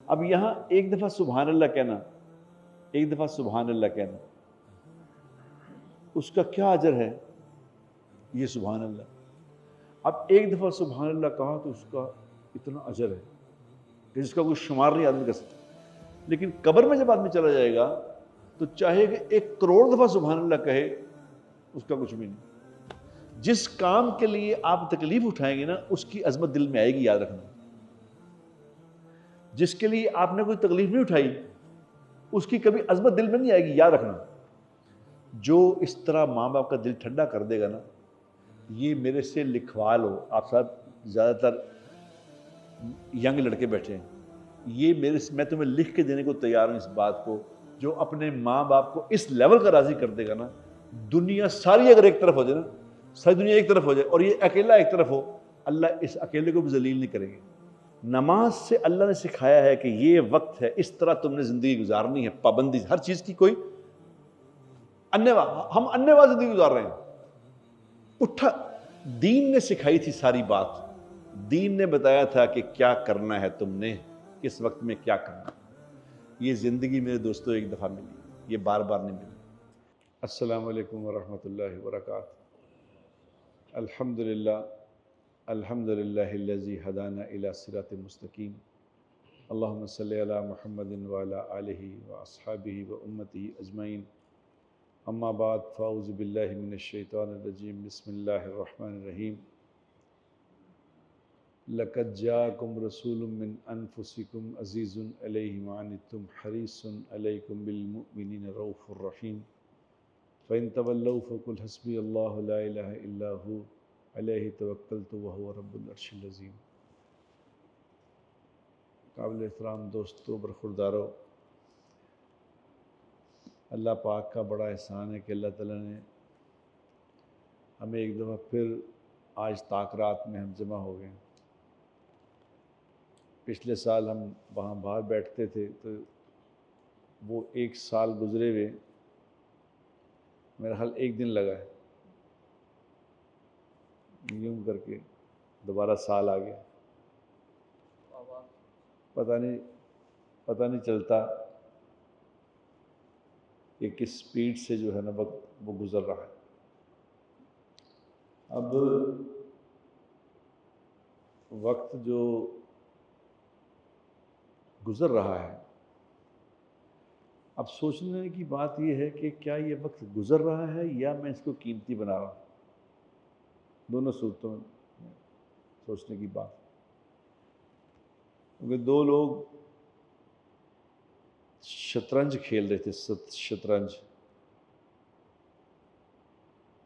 اب یہاں ایک دفعہ سبحان اللہ کہنا، ایک دفعہ سبحان اللہ کہنا، اس کا کیا اجر ہے؟ یہ سبحان اللہ، اب ایک دفعہ سبحان اللہ کہا تو اس کا اتنا اجر ہے کہ جس کا کوئی شمار نہیں آدمی کر سکتا۔ لیکن قبر میں جب آدمی چلا جائے گا تو چاہے کہ 1 کروڑ دفعہ سبحان اللہ کہے، اس کا کچھ بھی نہیں۔ جس کام کے لیے آپ تکلیف اٹھائیں گے نا، اس کی عظمت دل میں آئے گی، یاد رکھنا۔ جس کے لیے آپ نے کوئی تکلیف نہیں اٹھائی، اس کی کبھی عظمت دل میں نہیں آئے گی، یاد رکھنا۔ جو اس طرح ماں باپ کا دل ٹھنڈا کر دے گا نا، یہ میرے سے لکھوا لو، آپ ساتھ زیادہ تر ینگ لڑکے بیٹھے ہیں، یہ میں تمہیں لکھ کے دینے کو تیار ہوں اس بات کو، جو اپنے ماں باپ کو اس لیول کا راضی کر دے گا نا، دنیا ساری اگر ایک طرف ہو جائے نا، ساری دنیا ایک طرف ہو جائے اور یہ اکیلا ایک طرف ہو، اللہ اس اکیلے کو بھی ذلیل نہیں کریں گے۔ نماز سے اللہ نے سکھایا ہے کہ یہ وقت ہے، اس طرح تم نے زندگی گزارنی ہے، پابندی، ہر چیز کی کوئی ہم انیوا زندگی گزار رہے ہیں۔ اٹھا، دین نے سکھائی تھی ساری بات، دین نے بتایا تھا کہ کیا کرنا ہے، تم نے کس وقت میں کیا کرنا ہے۔ یہ زندگی میرے دوستوں ایک دفعہ ملی، یہ بار بار نہیں ملی۔ السلام علیکم ورحمۃ اللہ وبرکاتہ۔ الحمدللہ الحمدللہ الذی ہدانا الی صراط مستقیم، اللہم صلی علی محمد وعلی آلہ واصحابہ وامتہ اجمعین، اما بعد فاعوذ باللہ من الشیطان الرجیم، بسم اللہ الرحمن الرحیم۔ لقد جاءکم رسول من انفسکم عزیز علیہ ما عنتم حریص علیکم بالمؤمنین رؤوف الرحیم، فإن تولوا فقل حسبی اللہ لا الہ الا هو علیہ توکلت وہو رب العرش العظیم۔ قابل احترام دوستو، برخوردارو، اللہ پاک کا بڑا احسان ہے کہ اللہ تعالیٰ نے ہمیں ایک دفعہ پھر آج طاق رات میں ہم جمع ہو گئے۔ پچھلے سال ہم وہاں باہر بیٹھتے تھے تو وہ 1 سال گزرے ہوئے میرا خیال 1 دن لگا ہے، یوں کر کے دوبارہ سال آ گیا، پتہ نہیں چلتا کہ کس سپیڈ سے جو ہے نا وقت وہ گزر رہا ہے۔ اب وقت جو گزر رہا ہے، اب سوچنے کی بات یہ ہے کہ کیا یہ وقت گزر رہا ہے یا میں اس کو قیمتی بنا رہا ہوں؟ دونوں صورتوں میں سوچنے کی بات، کیونکہ 2 لوگ شطرنج کھیل رہے تھے، شطرنج،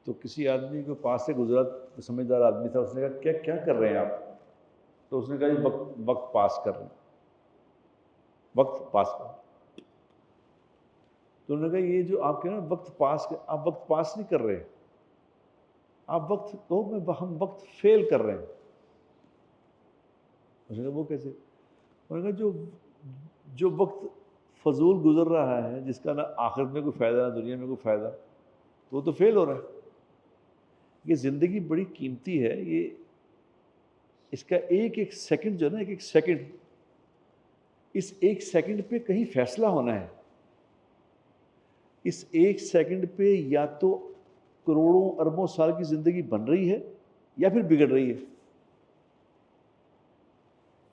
تو کسی آدمی کو پاس سے گزرا، سمجھدار آدمی تھا، اس نے کہا کیا کر رہے ہیں آپ؟ تو اس نے کہا یہ وقت پاس کر رہے ہیں، وقت پاس کر رہے ہیں۔ تو انہوں نے کہا یہ جو آپ کہہ رہے ہیں وقت پاس، آپ وقت پاس نہیں کر رہے، آپ وقت کو ہم وقت فیل کر رہے ہیں۔ اس نے کہا وہ کیسے؟ انہوں نے کہا جو وقت فضول گزر رہا ہے، جس کا نہ آخرت میں کوئی فائدہ نہ دنیا میں کوئی فائدہ، تو وہ تو فیل ہو رہا ہے۔ یہ زندگی بڑی قیمتی ہے، یہ اس کا ایک ایک سیکنڈ جو ہے نا، ایک ایک سیکنڈ، اس 1 سیکنڈ پہ کہیں فیصلہ ہونا ہے۔ اس 1 سیکنڈ پہ یا تو کروڑوں اربوں سال کی زندگی بن رہی ہے یا پھر بگڑ رہی ہے۔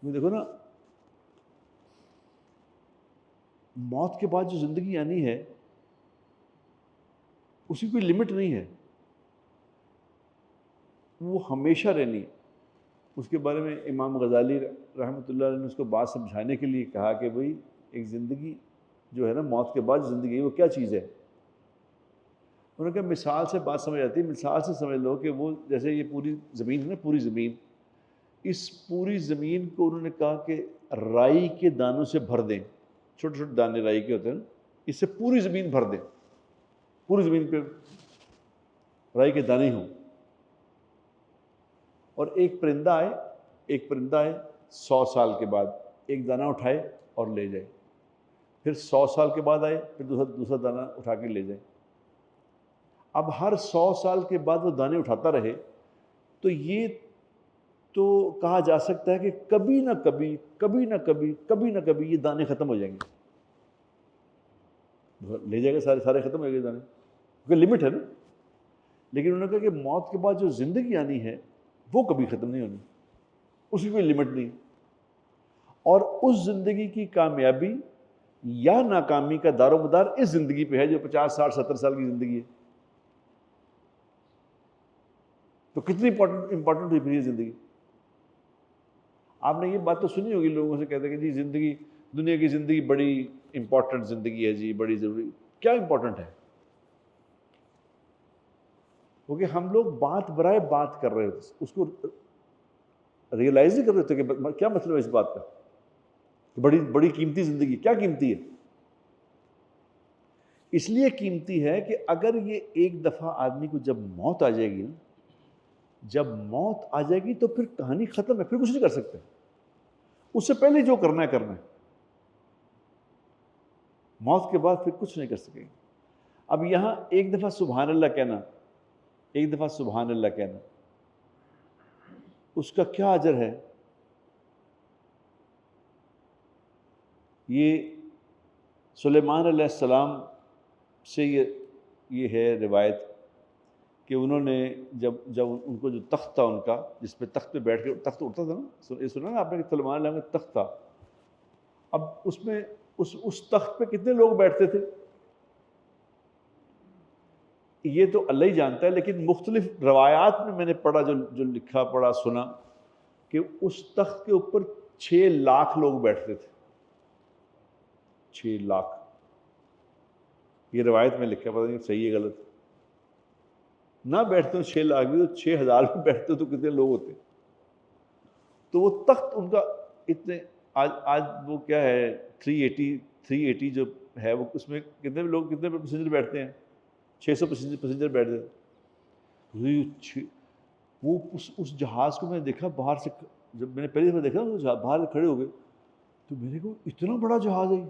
دیکھو نا، موت کے بعد جو زندگی آنی ہے اس کی کوئی لمٹ نہیں ہے، وہ ہمیشہ رہنی ہے۔ اس کے بارے میں امام غزالی رحمۃ اللہ علیہ نے اس کو بات سمجھانے کے لیے کہا کہ بھئی ایک زندگی جو ہے نا، موت کے بعد زندگی ہے، وہ کیا چیز ہے؟ انہوں نے کہا مثال سے بات سمجھ آتی ہے، مثال سے سمجھ لو کہ وہ جیسے یہ پوری زمین ہے نا، پوری زمین، اس پوری زمین کو انہوں نے کہا کہ رائی کے دانوں سے بھر دیں، چھوٹے چھوٹے دانے رائی کے ہوتے ہیں نا، اس سے پوری زمین بھر دیں، پوری زمین پہ رائی کے دانے ہوں، اور ایک پرندہ آئے 100 سال کے بعد ایک دانہ اٹھائے اور لے جائے، پھر 100 سال کے بعد آئے، پھر دوسرا دانہ اٹھا کے لے جائے۔ اب ہر 100 سال کے بعد وہ دانے اٹھاتا رہے، تو یہ تو کہا جا سکتا ہے کہ کبھی نہ کبھی کبھی نہ کبھی کبھی نہ کبھی یہ دانے ختم ہو جائیں گے. لے جائے گا سارے ختم ہو گئے دانے, کیونکہ لمٹ ہے نا. لیکن انہوں نے کہا کہ موت کے بعد جو زندگی آنی ہے وہ کبھی ختم نہیں ہونی, اس کی کوئی لمٹ نہیں. اور اس زندگی کی کامیابی یا ناکامی کا دار و مدار اس زندگی پہ ہے جو 50 60 70 سال کی زندگی ہے. تو کتنی امپورٹنٹ ہوئی پھر یہ زندگی. آپ نے یہ بات تو سنی ہوگی, لوگوں سے کہتے ہیں کہ جی زندگی, دنیا کی زندگی بڑی امپورٹنٹ زندگی ہے جی, بڑی ضروری. کیا امپورٹنٹ ہے؟ کیونکہ ہم لوگ بات برائے بات کر رہے ہوتے, اس کو ریئلائز نہیں کر رہے ہوتے کہ کیا مطلب ہے اس بات کا. بڑی بڑی قیمتی زندگی, کیا قیمتی ہے؟ اس لیے قیمتی ہے کہ اگر یہ ایک دفعہ آدمی کو جب موت آ جائے گی نا, جب موت آ جائے گی تو پھر کہانی ختم ہے, پھر کچھ نہیں کر سکتے. اس سے پہلے جو کرنا ہے کرنا ہے, موت کے بعد پھر کچھ نہیں کر سکیں گے. اب یہاں ایک دفعہ سبحان اللہ کہنا, ایک دفعہ سبحان اللہ کہنا, اس کا کیا اجر ہے؟ یہ سلیمان علیہ السلام سے یہ ہے روایت کہ انہوں نے جب ان کو جو تخت تھا ان کا, جس پہ تخت پہ بیٹھ کے تخت اٹھتا تھا نا, یہ سنا نا آپ نے کہ سلیمان علیہ کا تخت تھا. اب اس میں اس تخت پہ کتنے لوگ بیٹھتے تھے یہ تو اللہ ہی جانتا ہے, لیکن مختلف روایات میں نے پڑھا, جو لکھا پڑھا سنا, کہ اس تخت کے اوپر 6 لاکھ لوگ بیٹھتے تھے. 6 لاکھ, یہ روایت میں لکھا, پتہ نہیں صحیح ہے غلط. نہ بیٹھتے ہوں 6 لاکھ بھی, تو 6,000 بھی بیٹھتے تو کتنے لوگ ہوتے. تو وہ تخت ان کا اتنے, آج وہ کیا ہے 380 جو ہے, وہ اس میں کتنے لوگ, کتنے پیسنجر بیٹھتے ہیں؟ 600 پیسنجر بیٹھتے ہیں. وہ اس جہاز کو میں نے دیکھا باہر سے, جب میں نے پہلی دفعہ دیکھا نا باہر کھڑے ہو گئے, تو میرے کو اتنا بڑا جہاز ہے,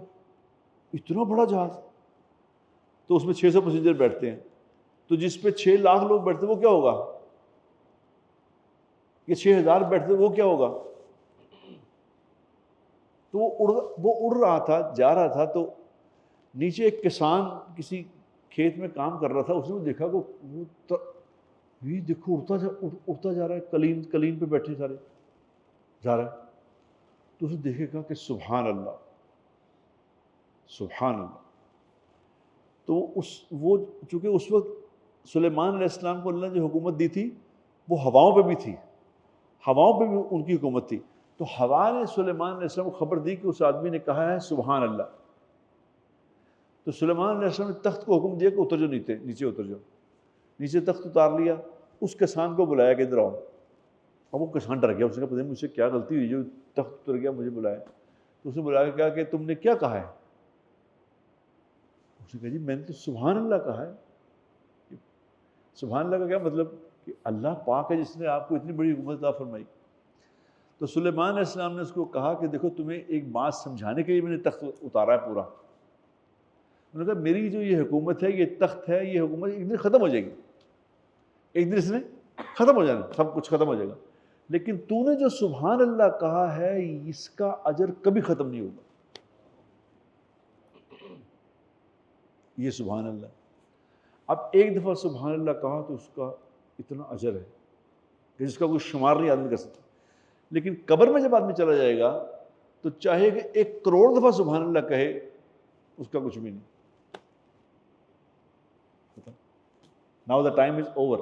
اتنا بڑا جہاز. تو اس میں 600 پیسنجر بیٹھتے ہیں, تو جس پہ 6 لاکھ لوگ بیٹھتے وہ کیا ہوگا؟ یہ 6,000 بیٹھتے وہ کیا ہوگا؟ تو وہ اڑ رہا تھا, جا رہا تھا. تو نیچے ایک کسان کسی کھیت میں کام کر رہا تھا, اس نے دیکھا کہ وہ یہ دیکھو اڑتا جا رہا ہے, کلین پہ بیٹھے سارے جا رہا ہے. تو اس نے دیکھے کہا کہ سبحان اللہ سبحان اللہ. تو وہ چونکہ اس وقت سلیمان علیہ السلام کو اللہ نے جو حکومت دی تھی وہ ہواؤں پہ بھی تھی, ہواؤں پہ بھی ان کی حکومت تھی. تو ہوا نے سلیمان علیہ السلام کو خبر دی کہ اس آدمی نے کہا ہے سبحان اللہ. تو سلیمان علیہ السلام نے تخت کو حکم دیا کہ اتر جاؤ, نیچے اتر جاؤ. نیچے تخت اتار لیا, اس کسان کو بلایا کہ ادھر آؤ. اب وہ کسان ڈر گیا, اس نے کہا پتہ نہیں مجھ سے کیا غلطی ہوئی جو تخت اتر گیا, مجھے بلایا. تو اس نے بلا کے کہا کہ تم نے کیا کہا ہے؟ اس نے کہا جی میں نے تو سبحان اللہ کہا ہے. سبحان اللہ کا کیا مطلب؟ کہ اللہ پاک ہے جس نے آپ کو اتنی بڑی حکومت عطا فرمائی. تو سلیمان علیہ السلام نے اس کو کہا کہ دیکھو تمہیں ایک بات سمجھانے کے لیے میں نے تخت اتارا ہے پورا. انہوں نے کہا میری جو یہ حکومت ہے, یہ تخت ہے, یہ حکومت ایک دن ختم ہو جائے گی, ایک دن اس نے ختم ہو جانا, سب کچھ ختم ہو جائے گا. لیکن تو نے جو سبحان اللہ کہا ہے اس کا اجر کبھی ختم نہیں ہوگا. یہ سبحان اللہ. اب ایک دفعہ سبحان اللہ کہا تو اس کا اتنا اجر ہے کہ جس کا کوئی شمار نہیں آدمی کر سکتا. لیکن قبر میں جب آدمی چلا جائے گا تو چاہے کہ 1 کروڑ دفعہ سبحان اللہ کہے, اس کا کچھ بھی نہیں. Now the time is over.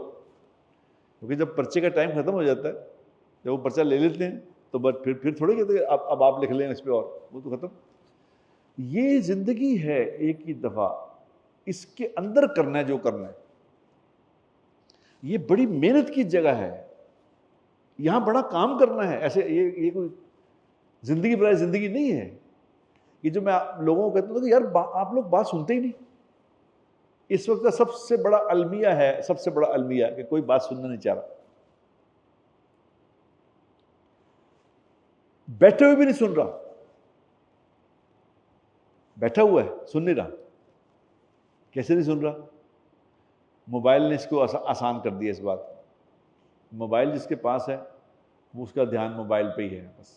کیونکہ جب پرچے کا ٹائم ختم ہو جاتا ہے, جب وہ پرچہ لے لیتے ہیں تو بس پھر تھوڑے کہتے ہیں اب آپ لکھ لیں اس پہ, اور وہ تو ختم. یہ زندگی ہے ایک ہی دفعہ, اس کے اندر کرنا ہے جو کرنا ہے. یہ بڑی محنت کی جگہ ہے, یہاں بڑا کام کرنا ہے. ایسے یہ کوئی زندگی برائے زندگی نہیں ہے. یہ جو میں لوگوں کو کہتا ہوں کہ یار آپ لوگ بات سنتے ہی نہیں. اس وقت کا سب سے بڑا المیہ ہے, سب سے بڑا المیہ کہ کوئی بات سننا نہیں چاہ رہا. بیٹھے ہوئے بھی نہیں سن رہا, بیٹھا ہوا ہے سن نہیں رہا. کیسے نہیں سن رہا؟ موبائل نے اس کو آسان کر دیا اس بات. موبائل جس کے پاس ہے وہ اس کا دھیان موبائل پہ ہی ہے بس.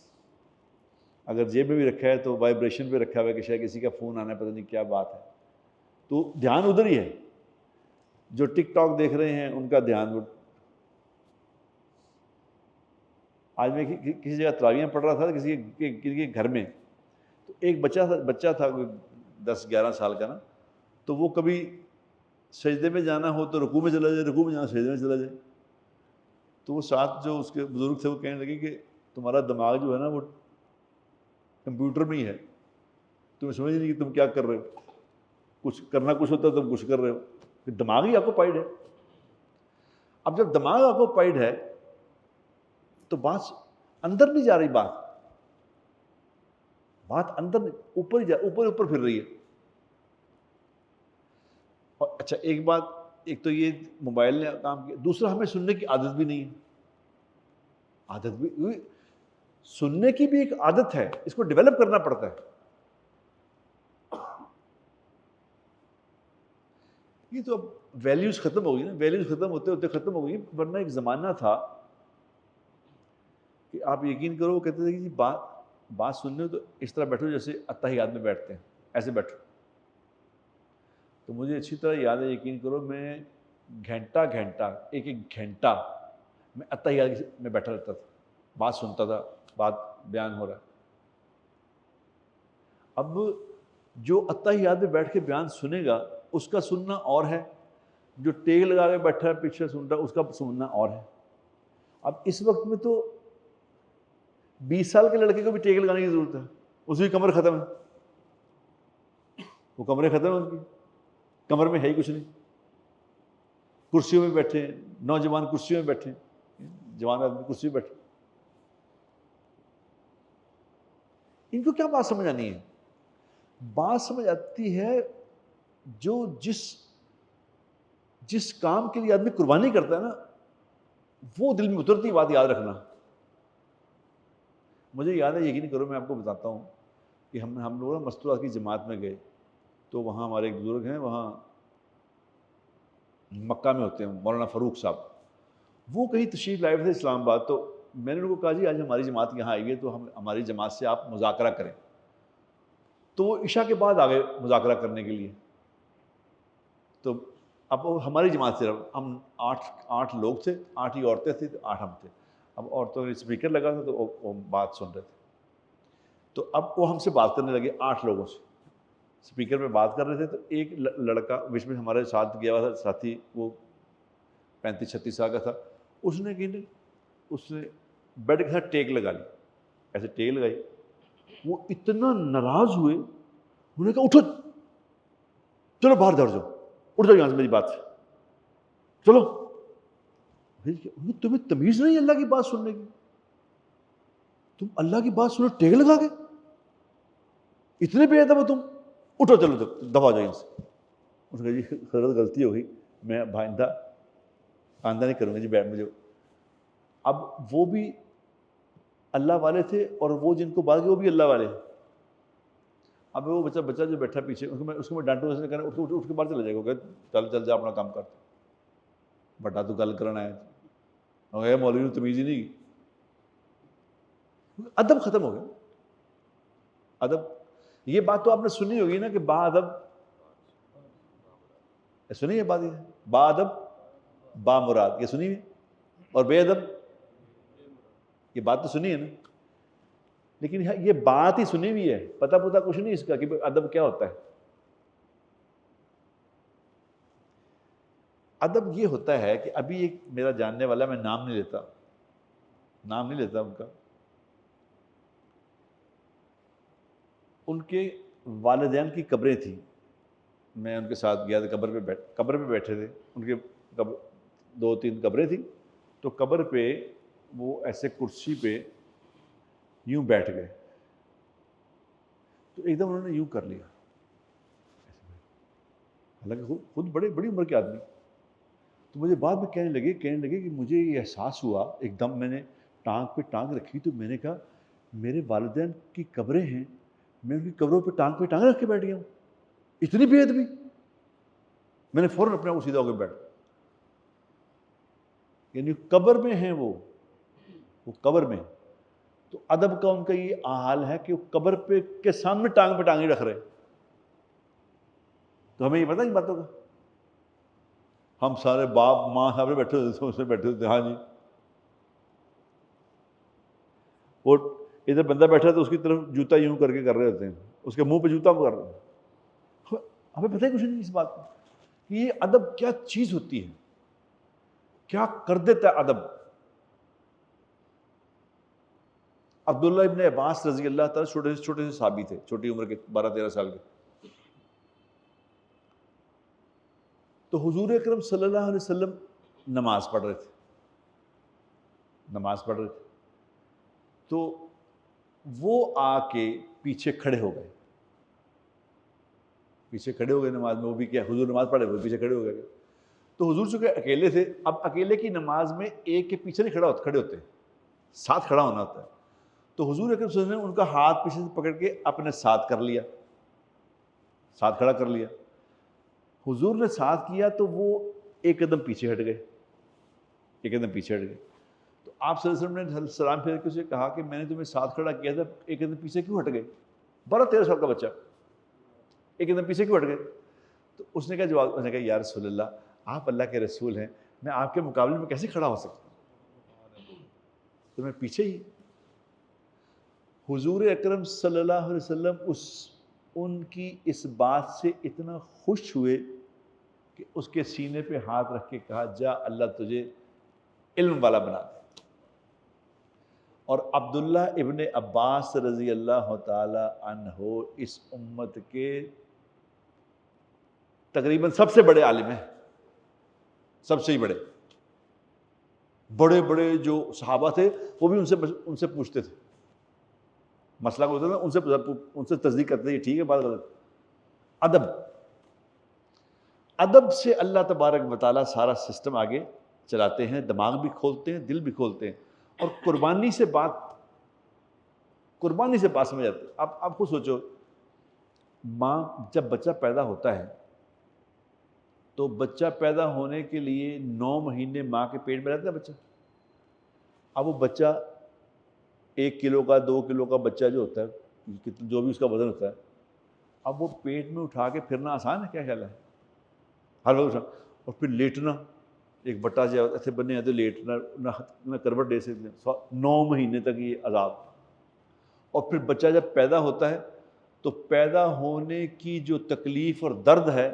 اگر جیب میں بھی رکھا ہے تو وائبریشن پہ رکھا ہوا ہے کہ شاید کسی کا فون آنا ہے، پتہ نہیں کیا بات ہے، تو دھیان ادھر ہی ہے. جو ٹک ٹاک دیکھ رہے ہیں ان کا دھیان. آج میں کسی جگہ تراویحیں پڑھ رہا تھا کسی کے گھر میں، تو ایک بچہ تھا کوئی 10-11 سال کا نا، تو وہ کبھی سجدے میں جانا ہو تو رکوع میں چلا جائے، رکوع میں جانا سجدے میں چلا جائے. تو وہ ساتھ جو اس کے بزرگ تھے وہ کہنے لگے کہ تمہارا دماغ جو ہے نا وہ کمپیوٹر میں ہی ہے، تمہیں سمجھ نہیں کہ تم کیا کر رہے ہو، کچھ کرنا کچھ ہوتا ہے تم کچھ کر رہے ہو. دماغ ہی آکوپائڈ ہے. اب جب دماغ آکوپائڈ ہے تو بات اندر نہیں جا رہی، بات اندر اوپر ہی اوپر پھر رہی ہے. اور اچھا ایک بات، ایک تو یہ موبائل نے کام کیا، دوسرا ہمیں سننے کی عادت بھی نہیں ہے. عادت بھی سننے کی بھی ایک عادت ہے، اس کو ڈیولپ کرنا پڑتا ہے. یہ تو اب ویلیوز ختم ہو گئی نا، ویلیوز ختم ہوتے ہوتے ختم ہو گئی. ورنہ ایک زمانہ تھا کہ آپ یقین کرو، وہ کہتے تھے کہ جی بات سننے ہو تو اس طرح بیٹھو جیسے اتحیات میں بیٹھتے ہیں، ایسے بیٹھو. تو مجھے اچھی طرح یاد ہے، یقین کرو میں گھنٹہ ایک گھنٹہ میں اتحیات میں بیٹھا رہتا تھا، بات سنتا تھا، بات بیان ہو رہا ہے. اب جو اتحیات میں بیٹھ کے بیان سنے گا اس کا سننا اور ہے، جو ٹیک لگا کے بیٹھا ہے پیچھے سن رہا ہے اس کا سننا اور ہے. اب اس وقت میں تو 20 سال کے لڑکے کو بھی ٹیک لگانے کی ضرورت ہے، اس کی کمر ختم ہے، وہ کمریں ختم ہیں ان کی، کمر میں ہے ہی کچھ نہیں. کرسیوں میں بیٹھے ہیں، نوجوان کرسیوں میں بیٹھے ہیں، جوان آدمی کرسی میں بیٹھے. ان کو کیا بات سمجھ آنی ہے؟ بات سمجھ آتی ہے جو جس کام کے لیے آدمی قربانی کرتا ہے نا، وہ دل میں اترتی بات یاد رکھنا. مجھے یاد ہے، یقین کرو میں آپ کو بتاتا ہوں کہ ہم لوگ مستورات کی جماعت میں گئے، تو وہاں ہمارے ایک بزرگ ہیں، وہاں مکہ میں ہوتے ہیں، مولانا فاروق صاحب. وہ کہیں تشریف لائے تھے اسلام آباد. تو میں نے ان کو کہا جی آج ہماری جماعت یہاں آئی ہے تو ہماری جماعت سے آپ مذاکرہ کریں. تو وہ عشاء کے بعد آ گئے مذاکرہ کرنے کے لیے. تو اب ہماری جماعت سے ہم 8 لوگ تھے، 8 ہی عورتیں تھیں، 8 ہم تھے. اب عورتوں نے اسپیکر لگا تھا تو وہ بات سن رہے تھے. تو اب وہ ہم سے بات کرنے لگے 8 لوگوں سے، اسپیکر پہ بات کر رہے تھے. تو ایک لڑکا بیچ میں ہمارے ساتھ گیا ہوا تھا ساتھی، وہ 35-36 سال کا تھا. اس نے بیڈ کے ساتھ ٹیک لگا لی، ایسے ٹیک لگائی. وہ اتنا ناراض ہوئے، انہوں نے کہا اٹھو چلو باہر دوڑ جاؤ، اٹھ جاؤ یہاں سے میری بات سے، چلو. تمہیں تمیز نہیں اللہ کی بات سننے کی؟ تم اللہ کی بات سنو ٹیک لگا کے، اتنے بے ادب ہو تم، اٹھو چلو دفع ہو جاؤ یہاں سے. اس نے کہا جی حضرت غلطی ہو گئی، میں آئندہ نہیں کروں گا جی بیٹھ مجھے. اب وہ بھی اللہ والے تھے اور وہ جن کو بات کی وہ بھی اللہ والے. اب وہ بچہ جو بیٹھا پیچھے اس کو میں ڈانٹوں، سے کہنا اٹھ کے باہر چلا جائے گا، چل جا اپنا کام کر، بٹا تو گل کرنا ہے. مولوی نے تمیز ہی نہیں کی. ادب ختم ہو گیا. ادب، یہ بات تو آپ نے سنی ہوگی نا کہ با ادب، سنی ہے بات، یہ با ادب با مراد، یہ سنی ہے. اور بے ادب، یہ بات تو سنی ہے نا. لیکن یہ بات ہی سنی ہوئی ہے، پتہ کچھ نہیں اس کا کہ ادب کیا ہوتا ہے. ادب یہ ہوتا ہے کہ ابھی ایک میرا جاننے والا، میں نام نہیں لیتا ان کا، ان کے والدین کی قبریں تھیں. میں ان کے ساتھ گیا تھا، قبر پہ بیٹھے تھے. ان کے 2-3 قبریں تھیں. تو قبر پہ وہ ایسے کرسی پہ یوں بیٹھ گئے. تو ایک دم انہوں نے یوں کر لیا، حالانکہ خود بڑی عمر کے آدمی. تو مجھے بعد میں کہنے لگے کہ مجھے یہ احساس ہوا، ایک دم میں نے ٹانگ پہ ٹانگ رکھی تو میں نے کہا میرے والدین کی قبریں ہیں، میں ان کی قبروں پہ ٹانگ رکھ کے بیٹھ گیا ہوں، اتنی بے ادبی. میں نے فوراً اپنے آپ کو سیدھا ہو کے بیٹھ، یعنی قبر میں ہیں وہ، وہ قبر میں، تو ادب کا ان کا یہ حال ہے کہ وہ قبر پہ کے سامنے ٹانگ پہ ٹانگ نہیں رکھ رہے. تو ہمیں یہ پتہ نہیں باتوں کا، ہم سارے باپ ماں سامنے بیٹھے ہوتے تھے، اس میں بیٹھے ہوتے تھے. ہاں جی، وہ ادھر بندہ بیٹھا تو اس کی طرف جوتا یوں کر کے کر رہے ہوتے ہیں، اس کے منہ پہ جوتا کر رہے ہیں. ہمیں پتہ ہی کچھ نہیں اس بات کا کہ یہ ادب کیا چیز ہوتی ہے، کیا کر دیتا ہے ادب. عبداللہ ابن عباس رضی اللہ تعالیٰ چھوٹے سے صحابی تھے، چھوٹی عمر کے 12-13 سال کے. تو حضور اکرم صلی اللہ علیہ وسلم نماز پڑھ رہے تھے. تو وہ آ کے پیچھے کھڑے ہو گئے نماز میں. وہ بھی کیا، حضور نماز پڑھے، وہ پیچھے کھڑے ہو گئے. تو حضور چونکہ اکیلے تھے، اب اکیلے کی نماز میں ایک کے پیچھے نہیں کھڑے ہوتے، ساتھ کھڑا ہونا ہوتا ہے. تو حضور اکرم صلی اللہ علیہ وسلم نے ان کا ہاتھ پیچھے سے پکڑ کے اپنے ساتھ کھڑا کر لیا. حضور نے ساتھ کیا تو وہ ایک قدم پیچھے ہٹ گئے. تو آپ صلی اللہ علیہ وسلم نے سلام پھیر کے اسے کہا کہ میں نے تمہیں ساتھ کھڑا کیا تھا، ایک قدم پیچھے کیوں ہٹ گئے؟ 12-13 سال کا بچہ، ایک قدم پیچھے کیوں ہٹ گئے؟ تو اس نے کہا یا رسول اللہ، آپ اللہ کے رسول ہیں، میں آپ کے مقابلے میں کیسے کھڑا ہو سکتا ہوں؟ تو میں پیچھے ہی. حضور اکرم صلی اللہ علیہ وسلم ان کی اس بات سے اتنا خوش ہوئے کہ اس کے سینے پہ ہاتھ رکھ کے کہا، جا اللہ تجھے علم والا بنا دے. اور عبداللہ ابن عباس رضی اللہ تعالی عنہ اس امت کے تقریباً سب سے بڑے عالم ہیں، سب سے ہی بڑے جو صحابہ تھے وہ بھی ان سے پوچھتے تھے مسئلہ کو، ہوتا تھا ان سے تصدیق کرتے تھے، ٹھیک ہے بات غلط. ادب سے اللہ تبارک و تعالیٰ سارا سسٹم آگے چلاتے ہیں، دماغ بھی کھولتے ہیں، دل بھی کھولتے ہیں، اور قربانی سے بات سمجھ آتی ہے. آپ خود سوچو، ماں جب بچہ پیدا ہوتا ہے تو بچہ پیدا ہونے کے لیے 9 مہینے ماں کے پیٹ میں رہتا ہے بچہ. اب وہ بچہ 1 کلو کا 2 کلو کا بچہ جو ہوتا ہے، جو بھی اس کا وزن ہوتا ہے، اب وہ پیٹ میں اٹھا کے پھرنا آسان ہے؟ کیا خیال ہے؟ ہر وقت اور پھر لیٹنا، ایک بٹا جو ایسے بنے ہیں تو لیٹنا، نہ کروٹ دے سکتے ہیں. 9 مہینے تک یہ عذاب. اور پھر بچہ جب پیدا ہوتا ہے تو پیدا ہونے کی جو تکلیف اور درد ہے،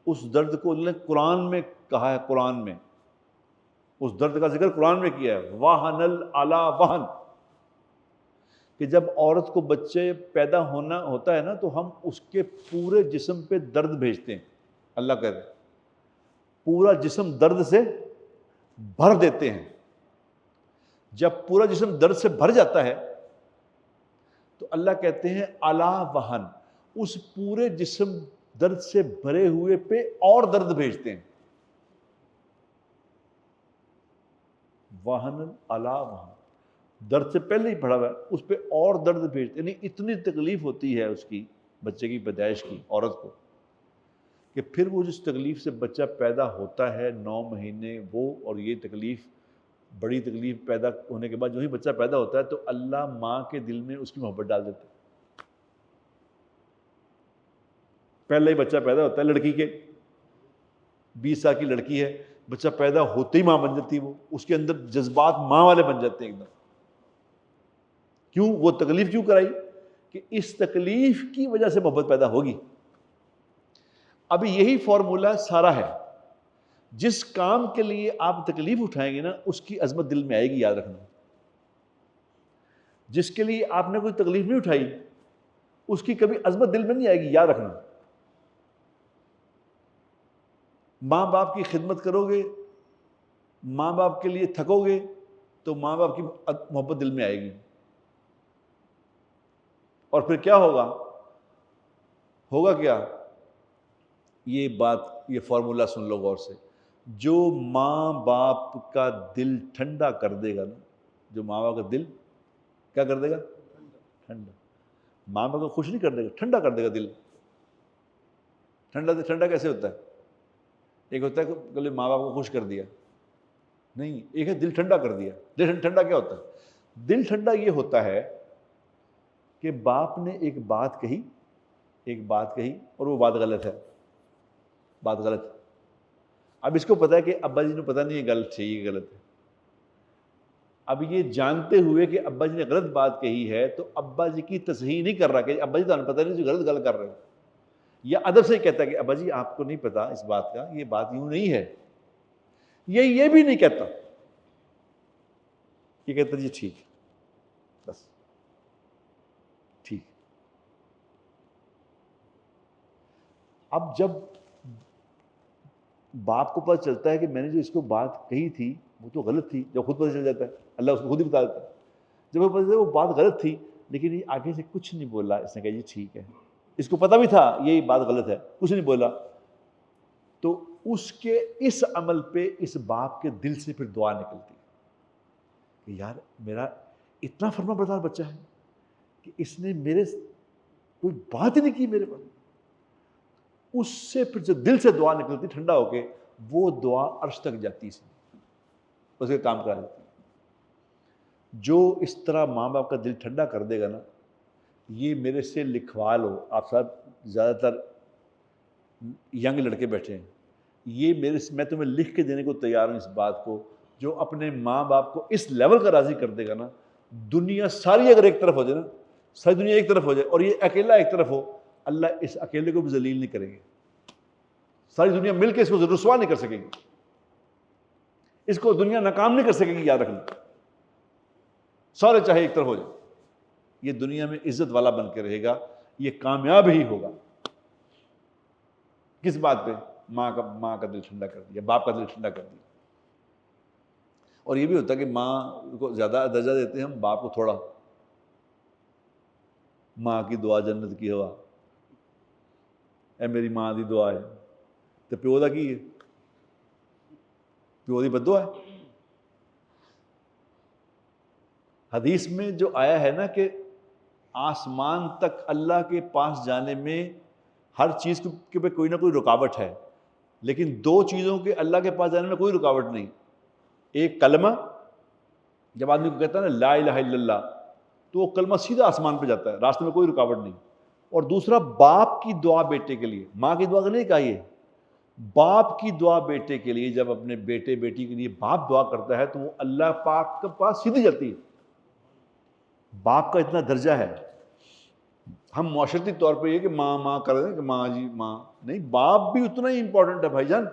اس درد کو اللہ نے قرآن میں کہا ہے، قرآن میں اس درد کا ذکر قرآن میں کیا ہے، وَهَنَ عَلَى وَهَنَ، کہ جب عورت کو بچے پیدا ہونا ہوتا ہے نا تو ہم اس کے پورے جسم پہ درد بھیجتے ہیں. اللہ کہتے ہیں پورا جسم درد سے بھر دیتے ہیں. جب پورا جسم درد سے بھر جاتا ہے تو اللہ کہتے ہیں عَلَى وَهَنَ، اس پورے جسم درد سے بھرے ہوئے پہ اور درد بھیجتے ہیں. وَهَنَ عَلَى وَهَنَ، درد سے پہلے ہی پڑا ہوا ہے، اس پہ اور درد بھیجتے، یعنی اتنی تکلیف ہوتی ہے اس کی بچے کی پیدائش کی عورت کو، کہ پھر وہ جس تکلیف سے بچہ پیدا ہوتا ہے 9 مہینے وہ، اور یہ تکلیف بڑی تکلیف پیدا ہونے کے بعد جو ہی بچہ پیدا ہوتا ہے تو اللہ ماں کے دل میں اس کی محبت ڈال دیتا ہے. پہلے ہی بچہ پیدا ہوتا ہے لڑکی کے، 20 سال کی لڑکی ہے، بچہ پیدا ہوتے ہی ماں بن جاتی ہے، وہ اس کے اندر جذبات ماں والے بن جاتے ہیں ایک دم. کیوں؟ وہ تکلیف کیوں کرائی؟ کہ اس تکلیف کی وجہ سے محبت پیدا ہوگی. ابھی یہی فارمولہ سارا ہے، جس کام کے لیے آپ تکلیف اٹھائیں گے نا اس کی عظمت دل میں آئے گی، یاد رکھنا. جس کے لیے آپ نے کوئی تکلیف نہیں اٹھائی اس کی کبھی عظمت دل میں نہیں آئے گی، یاد رکھنا. ماں باپ کی خدمت کرو گے، ماں باپ کے لیے تھکو گے تو ماں باپ کی محبت دل میں آئے گی. اور پھر کیا ہوگا کیا؟ یہ بات، یہ فارمولہ سن لو غور سے. جو ماں باپ کا دل ٹھنڈا کر دے گا نا، جو ماں باپ کا دل کیا کر دے گا؟ ٹھنڈا. ماں باپ کو خوش نہیں کر دے گا، ٹھنڈا کر دے گا دل. ٹھنڈا کیسے ہوتا ہے؟ ایک ہوتا ہے کہ ماں باپ کو خوش کر دیا، نہیں، ایک ہے دل ٹھنڈا کر دیا. دل ٹھنڈا کیا ہوتا ہے؟ دل ٹھنڈا یہ ہوتا ہے کہ باپ نے ایک بات کہی اور وہ بات غلط ہے. اب اس کو پتا ہے کہ ابا جی نے پتا نہیں یہ غلط ہے، یہ غلط ہے. اب یہ جانتے ہوئے کہ ابا جی نے غلط بات کہی ہے تو ابا جی کی تصحیح نہیں کر رہا کہ ابا جی تو پتہ نہیں جو غلط کر رہے ہو، یا ادب سے کہتا ہے کہ ابا جی آپ کو نہیں پتا اس بات کا، یہ بات یوں نہیں ہے. یہ بھی نہیں کہتا، یہ کہتا جی ٹھیک بس ٹھیک. اب جب باپ کو پتہ چلتا ہے کہ میں نے جو اس کو بات کہی تھی وہ تو غلط تھی، جب خود پتہ چل جاتا ہے اللہ اس کو خود ہی بتا دیتا ہے، جب وہ پتہ چلتا ہے وہ بات غلط تھی لیکن یہ آگے سے کچھ نہیں بولا، اس نے کہا جی ٹھیک ہے. اس کو پتہ بھی تھا یہ بات غلط ہے، کچھ نہیں بولا. تو اس کے اس عمل پہ اس باپ کے دل سے پھر دعا نکلتی ہے کہ یار میرا اتنا فرما بردار بچہ ہے کہ اس نے میرے کوئی بات ہی نہیں کی میرے پر. اس سے پھر جو دل سے دعا نکلتی ٹھنڈا ہو کے، وہ دعا عرش تک جاتی، اس کے کام کرا دیتی. جو اس طرح ماں باپ کا دل ٹھنڈا کر دے گا نا، یہ میرے سے لکھوا لو. آپ سب زیادہ تر ینگ لڑکے بیٹھے ہیں، یہ میں تمہیں لکھ کے دینے کو تیار ہوں اس بات کو. جو اپنے ماں باپ کو اس لیول کا راضی کر دے گا نا، دنیا ساری اگر ایک طرف ہو جائے نا، ساری دنیا ایک طرف ہو جائے اور یہ اکیلا ایک طرف ہو، اللہ اس اکیلے کو بھی ذلیل نہیں کریں گے. ساری دنیا مل کے اس کو رسوا نہیں کر سکے گی، اس کو دنیا ناکام نہیں کر سکے گی. یاد رکھنا، سارے چاہے ایک طرف ہو جائے، یہ دنیا میں عزت والا بن کے رہے گا، یہ کامیاب ہی ہوگا. کس بات پہ؟ ماں کا دل ٹھنڈا کر دیا، باپ کا دل ٹھنڈا کر دیا. اور یہ بھی ہوتا ہے کہ ماں کو زیادہ درجہ دیتے ہیں ہم، باپ کو تھوڑا. ماں کی دعا جنت کی ہوا، اے میری ماں دی دعا ہے تو پیو دا کی ہے؟ پیو دی بد دعا ہے. حدیث میں جو آیا ہے نا کہ آسمان تک اللہ کے پاس جانے میں ہر چیز کے پہ کوئی نہ کوئی رکاوٹ ہے، لیکن دو چیزوں کے اللہ کے پاس جانے میں کوئی رکاوٹ نہیں. ایک کلمہ، جب آدمی کو کہتا ہے نا لا الہ الا اللہ، تو وہ کلمہ سیدھا آسمان پہ جاتا ہے، راستے میں کوئی رکاوٹ نہیں. اور دوسرا باپ کی دعا بیٹے کے لیے، ماں کی دعا کا نہیں کہا، یہ باپ کی دعا بیٹے کے لیے. جب اپنے بیٹے بیٹی کے لیے باپ دعا کرتا ہے تو وہ اللہ پاک کے پاس سیدھی جاتی ہے. باپ کا اتنا درجہ ہے. ہم معاشرتی طور پہ یہ کہ ماں کر دیں کہ ماں جی ماں، نہیں، باپ بھی اتنا ہی امپورٹنٹ ہے بھائی جان.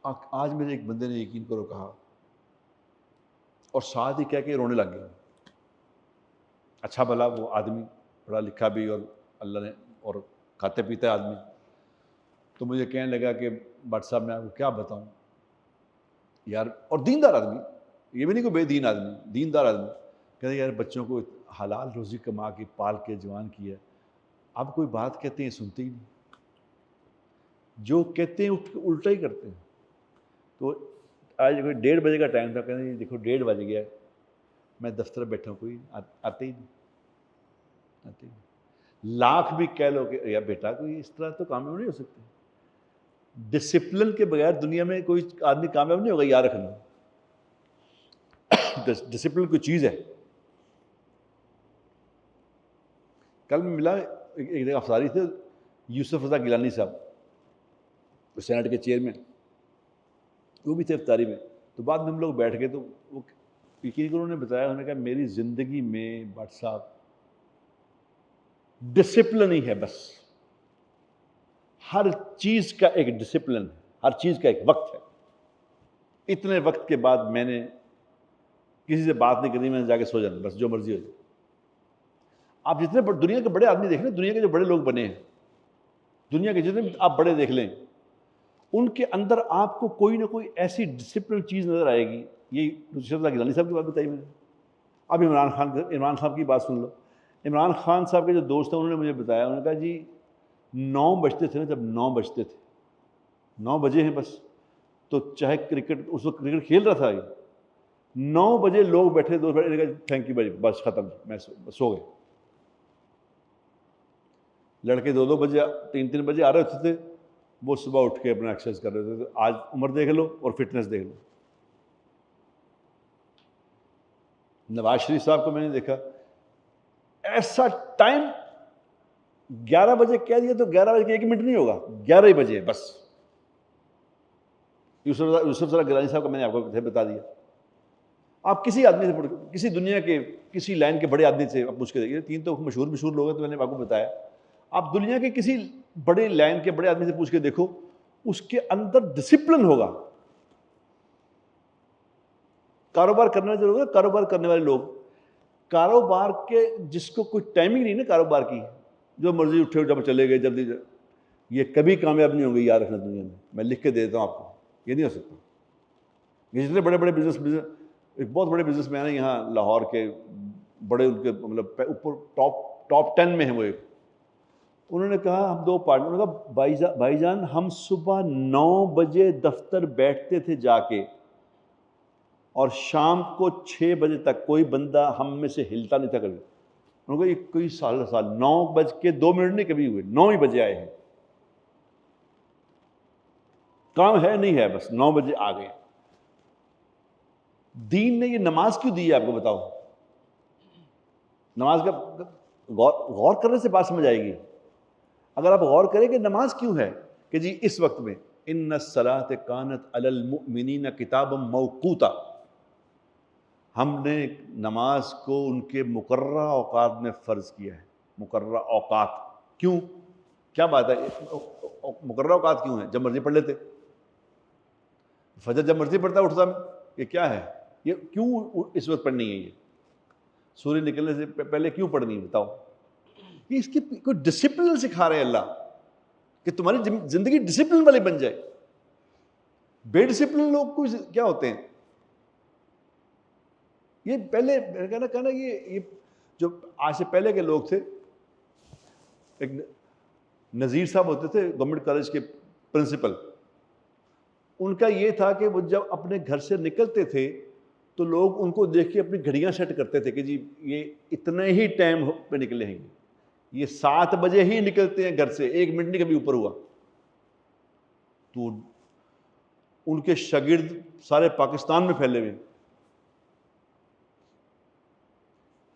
آج میرے ایک بندے نے یقین کرو کہا اور ساتھ ہی کہہ کے رونے لگ گیا. اچھا بھلا وہ آدمی پڑھا لکھا بھی اور اللہ نے اور کھاتے پیتا ہے آدمی. تو مجھے کہنے لگا کہ بٹ صاحب میں آپ کو کیا بتاؤں یار، اور دیندار آدمی، یہ بھی نہیں کوئی بے دین آدمی، دیندار آدمی. کہتے یار بچوں کو حلال روزی کما کے پال کے جوان کیا، اب کوئی بات کہتے ہیں سنتے ہی نہیں، جو کہتے ہیں الٹا ہی کرتے ہیں. تو آج کوئی 1:30 بجے کا ٹائم تھا، کہتے ہیں دیکھو 1:30 بج گیا، میں دفتر بیٹھا ہوں، کوئی آتے ہی نہیں. لاکھ بھی کہہ لو کہ یا بیٹا کوئی اس طرح تو کامیاب نہیں ہو سکتے. ڈسپلن کے بغیر دنیا میں کوئی آدمی کامیاب نہیں ہوگا، یاد رکھنا. ڈسپلن کوئی چیز ہے. کل میں ملا ایک افساری تھے، یوسف رضا گیلانی صاحب، سینٹ کے چیئرمین، وہ بھی تھے افطاری میں. تو بعد میں ہم لوگ بیٹھ گئے تو وہ یقین کرو انہوں نے بتایا، انہوں نے کہا میری زندگی میں بٹ صاحب ڈسپلن ہی ہے بس. ہر چیز کا ایک ڈسپلن ہے، ہر چیز کا ایک وقت ہے. اتنے وقت کے بعد میں نے کسی سے بات نہیں کرنی، میں نے جا کے سو جانا، بس جو مرضی ہو جائے. آپ جتنے دنیا کے بڑے آدمی دیکھ لیں، دنیا کے جو بڑے لوگ بنے ہیں، دنیا کے جتنے بھی آپ بڑے دیکھ لیں، ان کے اندر آپ کو کوئی نہ کوئی ایسی ڈسپلن چیز نظر آئے گی. یہ یوسف رضا گیلانی صاحب کی بات بتائی میں نے. اب عمران صاحب کی بات سن لو. عمران خان صاحب کے جو دوست ہیں انہوں نے مجھے بتایا، انہوں نے کہا جی 9 بجتے تھے نا، جب 9 بجتے تھے، 9 بجے ہیں بس، تو چاہے کرکٹ، اس وقت کرکٹ کھیل رہا تھا، یہ 9 بجے لوگ بیٹھے، دوست بیٹھے، تھینک یو بھائی بس ختم، میں سو گئے. لڑکے 2-2 بجے 3-3 بجے آ رہے ہوتے تھے، وہ صبح اٹھ کے اپنا ایکسرسائز کر رہے تھے. آج عمر دیکھ لو اور فٹنس دیکھ لو. نواز شریف صاحب کو میں نے دیکھا ایسا ٹائم 11 بجے کہہ دیا تو 11 بجے کے 1 منٹ نہیں ہوگا, 11 ہی بجے بس. یوسف ذرا گیلانی صاحب کا میں نے آپ کو بتا دیا. آپ کسی آدمی سے کسی دنیا کے کسی لائن کے بڑے آدمی سے آپ پوچھ کے دیکھیے, 3 تو مشہور لوگ ہیں تو میں نے آپ کو بتایا. آپ دنیا کے کسی بڑے لائن کے بڑے آدمی سے پوچھ کے دیکھو, اس کے اندر ڈسپلن ہوگا. کاروبار کرنا ضرور ہے. کاروبار کرنے والے لوگ, کاروبار کے جس کو کوئی ٹائمنگ نہیں نا کاروبار کی, جو مرضی اٹھے جب چلے گئے جلدی, یہ کبھی کامیاب نہیں ہوں گے. یاد رکھنا دنیا میں لکھ کے دے دیتا ہوں آپ کو, یہ نہیں ہو سکتا. یہ جتنے بڑے بزنس ایک بہت بڑے بزنس مین ہیں یہاں لاہور کے, بڑے ان کے مطلب اوپر ٹاپ 10 میں ہیں وہ. ایک انہوں نے کہا, ہم 2 پارٹنر نے کہا بھائی جان ہم صبح 9 بجے دفتر بیٹھتے تھے جا کے, اور شام کو 6 بجے تک کوئی بندہ ہم میں سے ہلتا نہیں تھا کبھی. انہوں نے کہا یہ کوئی سال 9:02 نہیں کبھی ہوئے, 9 ہی بجے آئے ہیں. کام ہے نہیں ہے, بس 9 بجے آ گئے. دین نے یہ نماز کیوں دی ہے آپ کو بتاؤ؟ نماز کا غور کرنے سے بات سمجھ آئے گی. اگر آپ غور کریں کہ نماز کیوں ہے کہ جی اس وقت میں ان الصلاۃ کانت علی المؤمنین کتابا موقوتا, ہم نے نماز کو ان کے مقررہ اوقات میں فرض کیا ہے. مقررہ اوقات کیوں؟ کیا بات ہے مقررہ اوقات کیوں ہیں؟ جب مرضی پڑھ لیتے. فجر جب مرضی پڑھتا اٹھتا, یہ کیا ہے؟ یہ کیوں اس وقت پڑھنی ہے؟ یہ سورج نکلنے سے پہلے کیوں پڑھنی ہے بتاؤ؟ یہ اس کی کوئی ڈسپلن سکھا رہے ہیں اللہ, کہ تمہاری زندگی ڈسپلن والی بن جائے. بے ڈسپلن لوگ کو کیا ہوتے ہیں؟ یہ پہلے کہنا یہ جو آج سے پہلے کے لوگ تھے, ایک نذیر صاحب ہوتے تھے گورنمنٹ کالج کے پرنسپل, ان کا یہ تھا کہ وہ جب اپنے گھر سے نکلتے تھے تو لوگ ان کو دیکھ کے اپنی گھڑیاں سیٹ کرتے تھے کہ جی یہ اتنے ہی ٹائم پہ نکلیں گے, یہ 7 بجے ہی نکلتے ہیں گھر سے, 1 منٹ نہیں کبھی اوپر ہوا. تو ان کے شاگرد سارے پاکستان میں پھیلے ہوئے.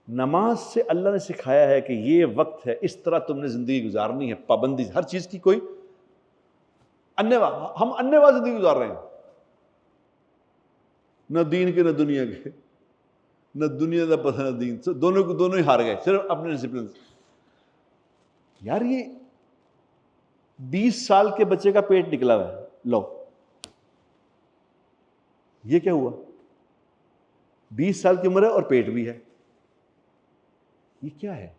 نماز سے اللہ نے سکھایا ہے کہ یہ وقت ہے, اس طرح تم نے زندگی گزارنی ہے, پابندی ہر چیز کی. کوئی ہم انیوا زندگی گزار رہے ہیں, نہ دین کے نہ دنیا کے, نہ دنیا کا پتہ نہ دین, دونوں ہی ہار گئے صرف اپنے ڈسپلن سے. یار یہ 20 سال کے بچے کا پیٹ نکلا ہوا ہے, لو یہ کیا ہوا؟ 20 سال کی عمر ہے اور پیٹ بھی ہے, یہ کیا ہے؟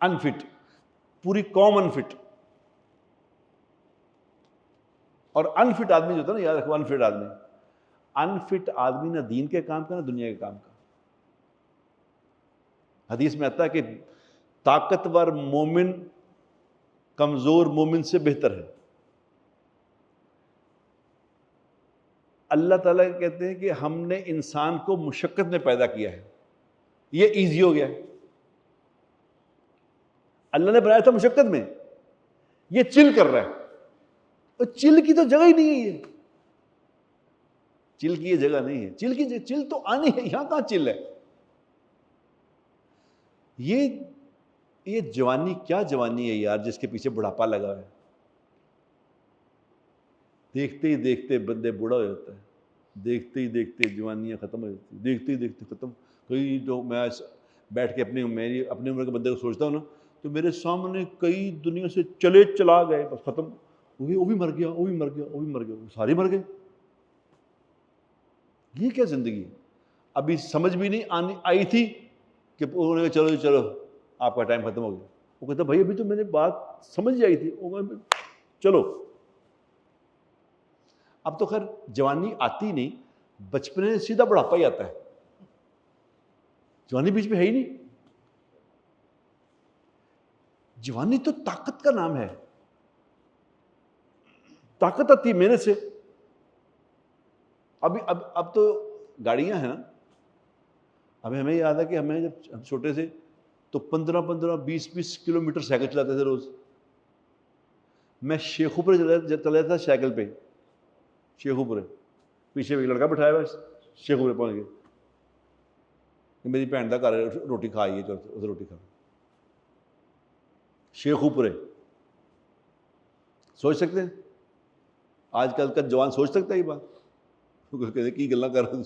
انفٹ, پوری قوم انفٹ. اور انفٹ آدمی جو ہوتا ہے نا, یاد رکھو انفٹ آدمی نہ دین کے کام کا نہ دنیا کے کام کا. حدیث میں آتا ہے کہ طاقتور مومن کمزور مومن سے بہتر ہے. اللہ تعالیٰ کہتے ہیں کہ ہم نے انسان کو مشقت میں پیدا کیا ہے, یہ ایزی ہو گیا ہے. اللہ نے بنایا تھا مشقت میں, یہ چل کر رہا ہے. اور چل کی تو جگہ ہی نہیں ہے, یہ چل کی یہ جگہ نہیں ہے. چل تو آنی ہے, یہاں کہاں چل ہے؟ یہ جوانی کیا جوانی ہے یار, جس کے پیچھے بڑھاپا لگا ہے. دیکھتے ہی دیکھتے بندے بوڑھا ہو جاتا ہے, دیکھتے ہی دیکھتے جوانیاں ختم ہو جاتی ہیں, دیکھتے ہی دیکھتے ختم. کئی جو میں بیٹھ کے اپنی عمر کے بندے کو سوچتا ہوں نا, تو میرے سامنے کئی دنیا سے چلا گئے, بس ختم. وہ بھی مر گیا, وہ بھی مر گیا, وہ بھی مر گیا, سارے مر گئے. یہ کیا زندگی ہے؟ ابھی سمجھ بھی نہیں آئی تھی کہ انہوں نے کہا چلو آپ کا ٹائم ختم ہو گیا. وہ کہتا بھائی ابھی تو میں نے بات سمجھ آئی تھی. چلو اب تو خیر جوانی آتی نہیں, بچپنے سے سیدھا بڑھاپا ہی آتا ہے, جوانی بیچ میں ہے ہی نہیں. جوانی تو طاقت کا نام ہے, طاقت آتی ہے محنت سے. اب تو گاڑیاں ہیں نا, ابھی ہمیں یاد ہے کہ ہمیں جب چھوٹے سے تو 15-20 کلومیٹر سائیکل چلاتے تھے روز. میں شیخوپورے چلا جاتا سائیکل پہ, شیخوپورے, پیچھے ایک لڑکا بٹھایا ہوا, شیخوپورے پہنچ گئے, میری بھن کا گھر روٹی کھائی ہے, اسے روٹی کھا. شیخوپورے سوچ سکتے ہیں آج کل کا جوان سوچ سکتا ہے یہ بات؟ کہتے کی گلا کر رہا ہوں.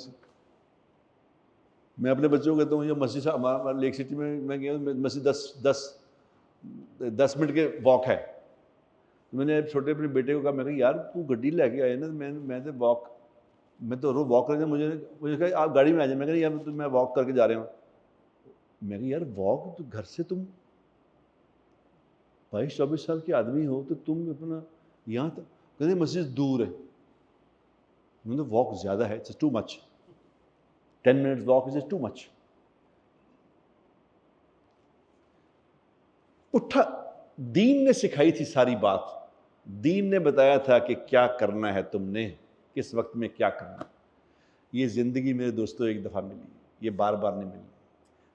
میں اپنے بچوں کو کہتا ہوں یہ مسجد ہمارا لیک سٹی میں گیا ہوں, مسجد 10 منٹ کے واک ہے. میں نے چھوٹے اپنے بیٹے کو کہا, میں کہا یار تو گڈی لے کے آئے نا, میں تو واک, میں تو روز واک کرنے, مجھے کہا آپ گاڑی میں آ جائیں. میں کہا یار میں واک کر کے جا رہا ہوں. میں کہا یار واک تو گھر سے تم 22-24 سال کے آدمی ہو تو تم اپنا یہاں تک, کہتے مسجد دور ہے. میں نے واک زیادہ ہے, it's too much, 10 minutes walk is too much. اٹھا, دین نے سکھائی تھی ساری بات, دین نے بتایا تھا کہ کیا کرنا ہے تم نے, کس وقت میں کیا کرنا. یہ زندگی میرے دوستوں ایک دفعہ ملی, یہ بار بار نہیں ملی.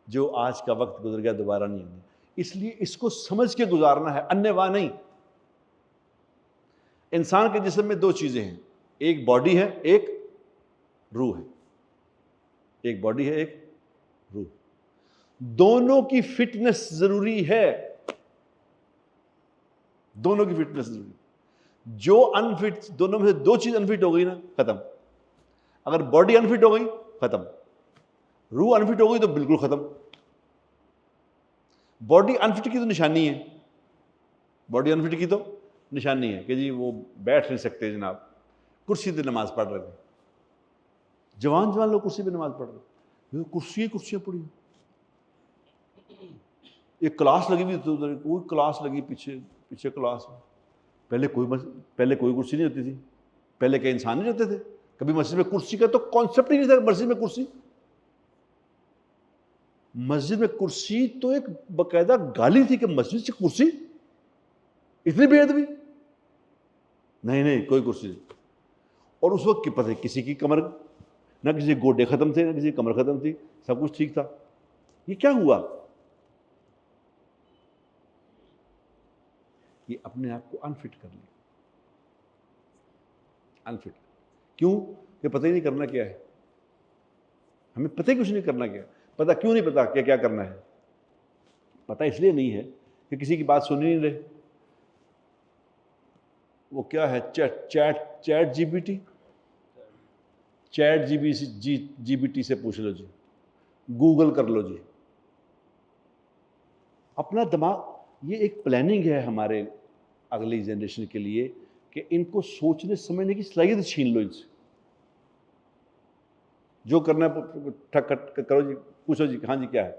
جو آج کا وقت گزر گیا دوبارہ نہیں آنا, اس لیے اس کو سمجھ کے گزارنا ہے, انواع نہیں. انسان کے جسم میں 2 چیزیں ہیں, ایک باڈی ہے, ایک روح ہے. ایک باڈی ہے, ایک روح. دونوں کی فٹنس ضروری ہے, دونوں کی فٹنس ضروری. جو انفٹ, دونوں میں سے 2 چیز انفٹ ہو گئی نا, ختم. اگر باڈی انفٹ ہو گئی ختم, روح انفٹ ہو گئی تو بالکل ختم. باڈی انفٹ کی تو نشانی ہے, باڈی انفٹ کی تو نشانی ہے کہ جی وہ بیٹھ نہیں سکتے جناب, کرسی پہ نماز پڑھ رہے ہیں. جوان لوگ کرسی پہ نماز پڑھ رہے ہیں, کرسیاں پڑی. ایک کلاس لگی ہوئی, کوئی کلاس لگی پیچھے کلاس. پہلے کوئی کرسی نہیں ہوتی تھی, پہلے کئی انسان نہیں رہتے تھے, کبھی مسجد میں کرسی کا تو کانسیپٹ ہی نہیں تھا. مسجد میں کرسی, مسجد میں کرسی تو ایک باقاعدہ گالی تھی کہ مسجد سے کرسی, اتنی بے ادبی, نہیں کوئی کرسی نہیں. اور اس وقت پتہ ہے کسی کی کمر, نہ کسی گوڈے ختم تھے, نہ کسی کی کمر ختم تھی, سب کچھ ٹھیک تھا. یہ کیا ہوا؟ یہ اپنے آپ کو انفٹ کر لیا. انفٹ کیوں؟ کہ پتہ ہی نہیں کرنا کیا ہے. ہمیں پتہ ہی کچھ نہیں کرنا کیا. پتہ کیوں نہیں پتا کہ کیا کرنا ہے؟ پتہ اس لیے نہیں ہے کہ کسی کی بات سن ہی نہیں رہے. وہ کیا ہے, چیٹ جی بی ٹی سے پوچھ لو جی, گوگل کر لو جی. اپنا دماغ, یہ ایک پلاننگ ہے ہمارے اگلی جنریشن کے لیے کہ ان کو سوچنے سمجھنے کی صلاحیت چھین لو ان سے. جو کرنا ہے کرو جی, پوچھو جی ہاں جی کیا ہے,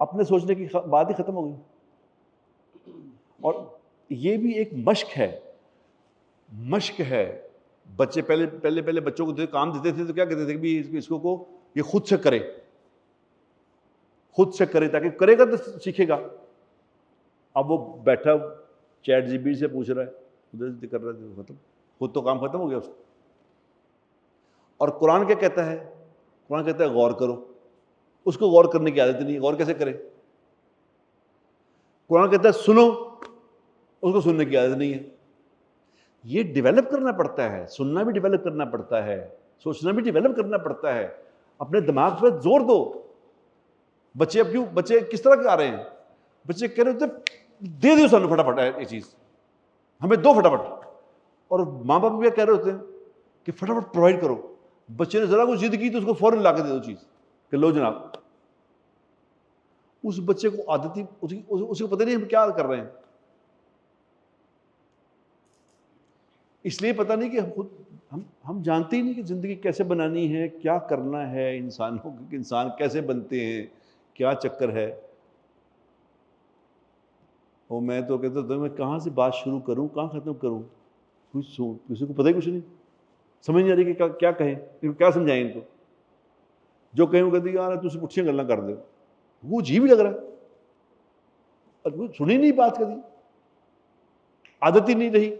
اپنے سوچنے کی بات ہی ختم ہو گئی. اور یہ بھی ایک مشق ہے. بچے پہلے بچوں کو کام دیتے تھے تو کیا کہتے تھے کہ اس کو یہ خود سے کرے تاکہ کرے گا تو سیکھے گا. اب وہ بیٹھا چیٹ جی بی سے پوچھ رہا ہے, ادھر سے کر رہا ہے, ختم, خود تو کام ختم ہو گیا اس کو. اور قرآن کیا کہتا ہے؟ قرآن کہتا ہے غور کرو. اس کو غور کرنے کی عادت نہیں, غور کیسے کرے؟ قرآن کہتا ہے سنو, اس کو سننے کی عادت نہیں ہے. یہ ڈیولپ کرنا پڑتا ہے, سننا بھی ڈیولپ کرنا پڑتا ہے, سوچنا بھی ڈیولپ کرنا پڑتا ہے. اپنے دماغ پہ زور دو. بچے کس طرح کے آ رہے ہیں؟ بچے کہہ رہے ہوتے دے دو سانو فٹافٹ یہ چیز, ہمیں دو فٹافٹ. اور ماں باپ بھی کہہ رہے ہوتے ہیں کہ فٹافٹ پرووائڈ کرو. بچے نے ذرا کچھ ضد کی تو اس کو فوراً لا کے دے دو چیز کہ لو جناب. اس بچے کو عادت ہی, اسے کو پتہ نہیں ہم کیا کر رہے ہیں. اس لیے پتہ نہیں کہ ہم جانتے ہی نہیں کہ زندگی کیسے بنانی ہے, کیا کرنا ہے, انسان کیسے بنتے ہیں, کیا چکر ہے. اور میں تو کہتا ہوں میں کہاں سے بات شروع کروں, کہاں ختم کروں, کسی کو پتہ ہی کچھ نہیں, سمجھ نہیں آ رہی کہ کیا کہیں, کیا سمجھائیں ان کو. جو کہیں وہ کہتے ہیں یار تم پٹھیاں گلاں کر دو, وہ عجیب ہی لگ رہا ہے, سنی نہیں بات کبھی, عادت ہی نہیں رہی.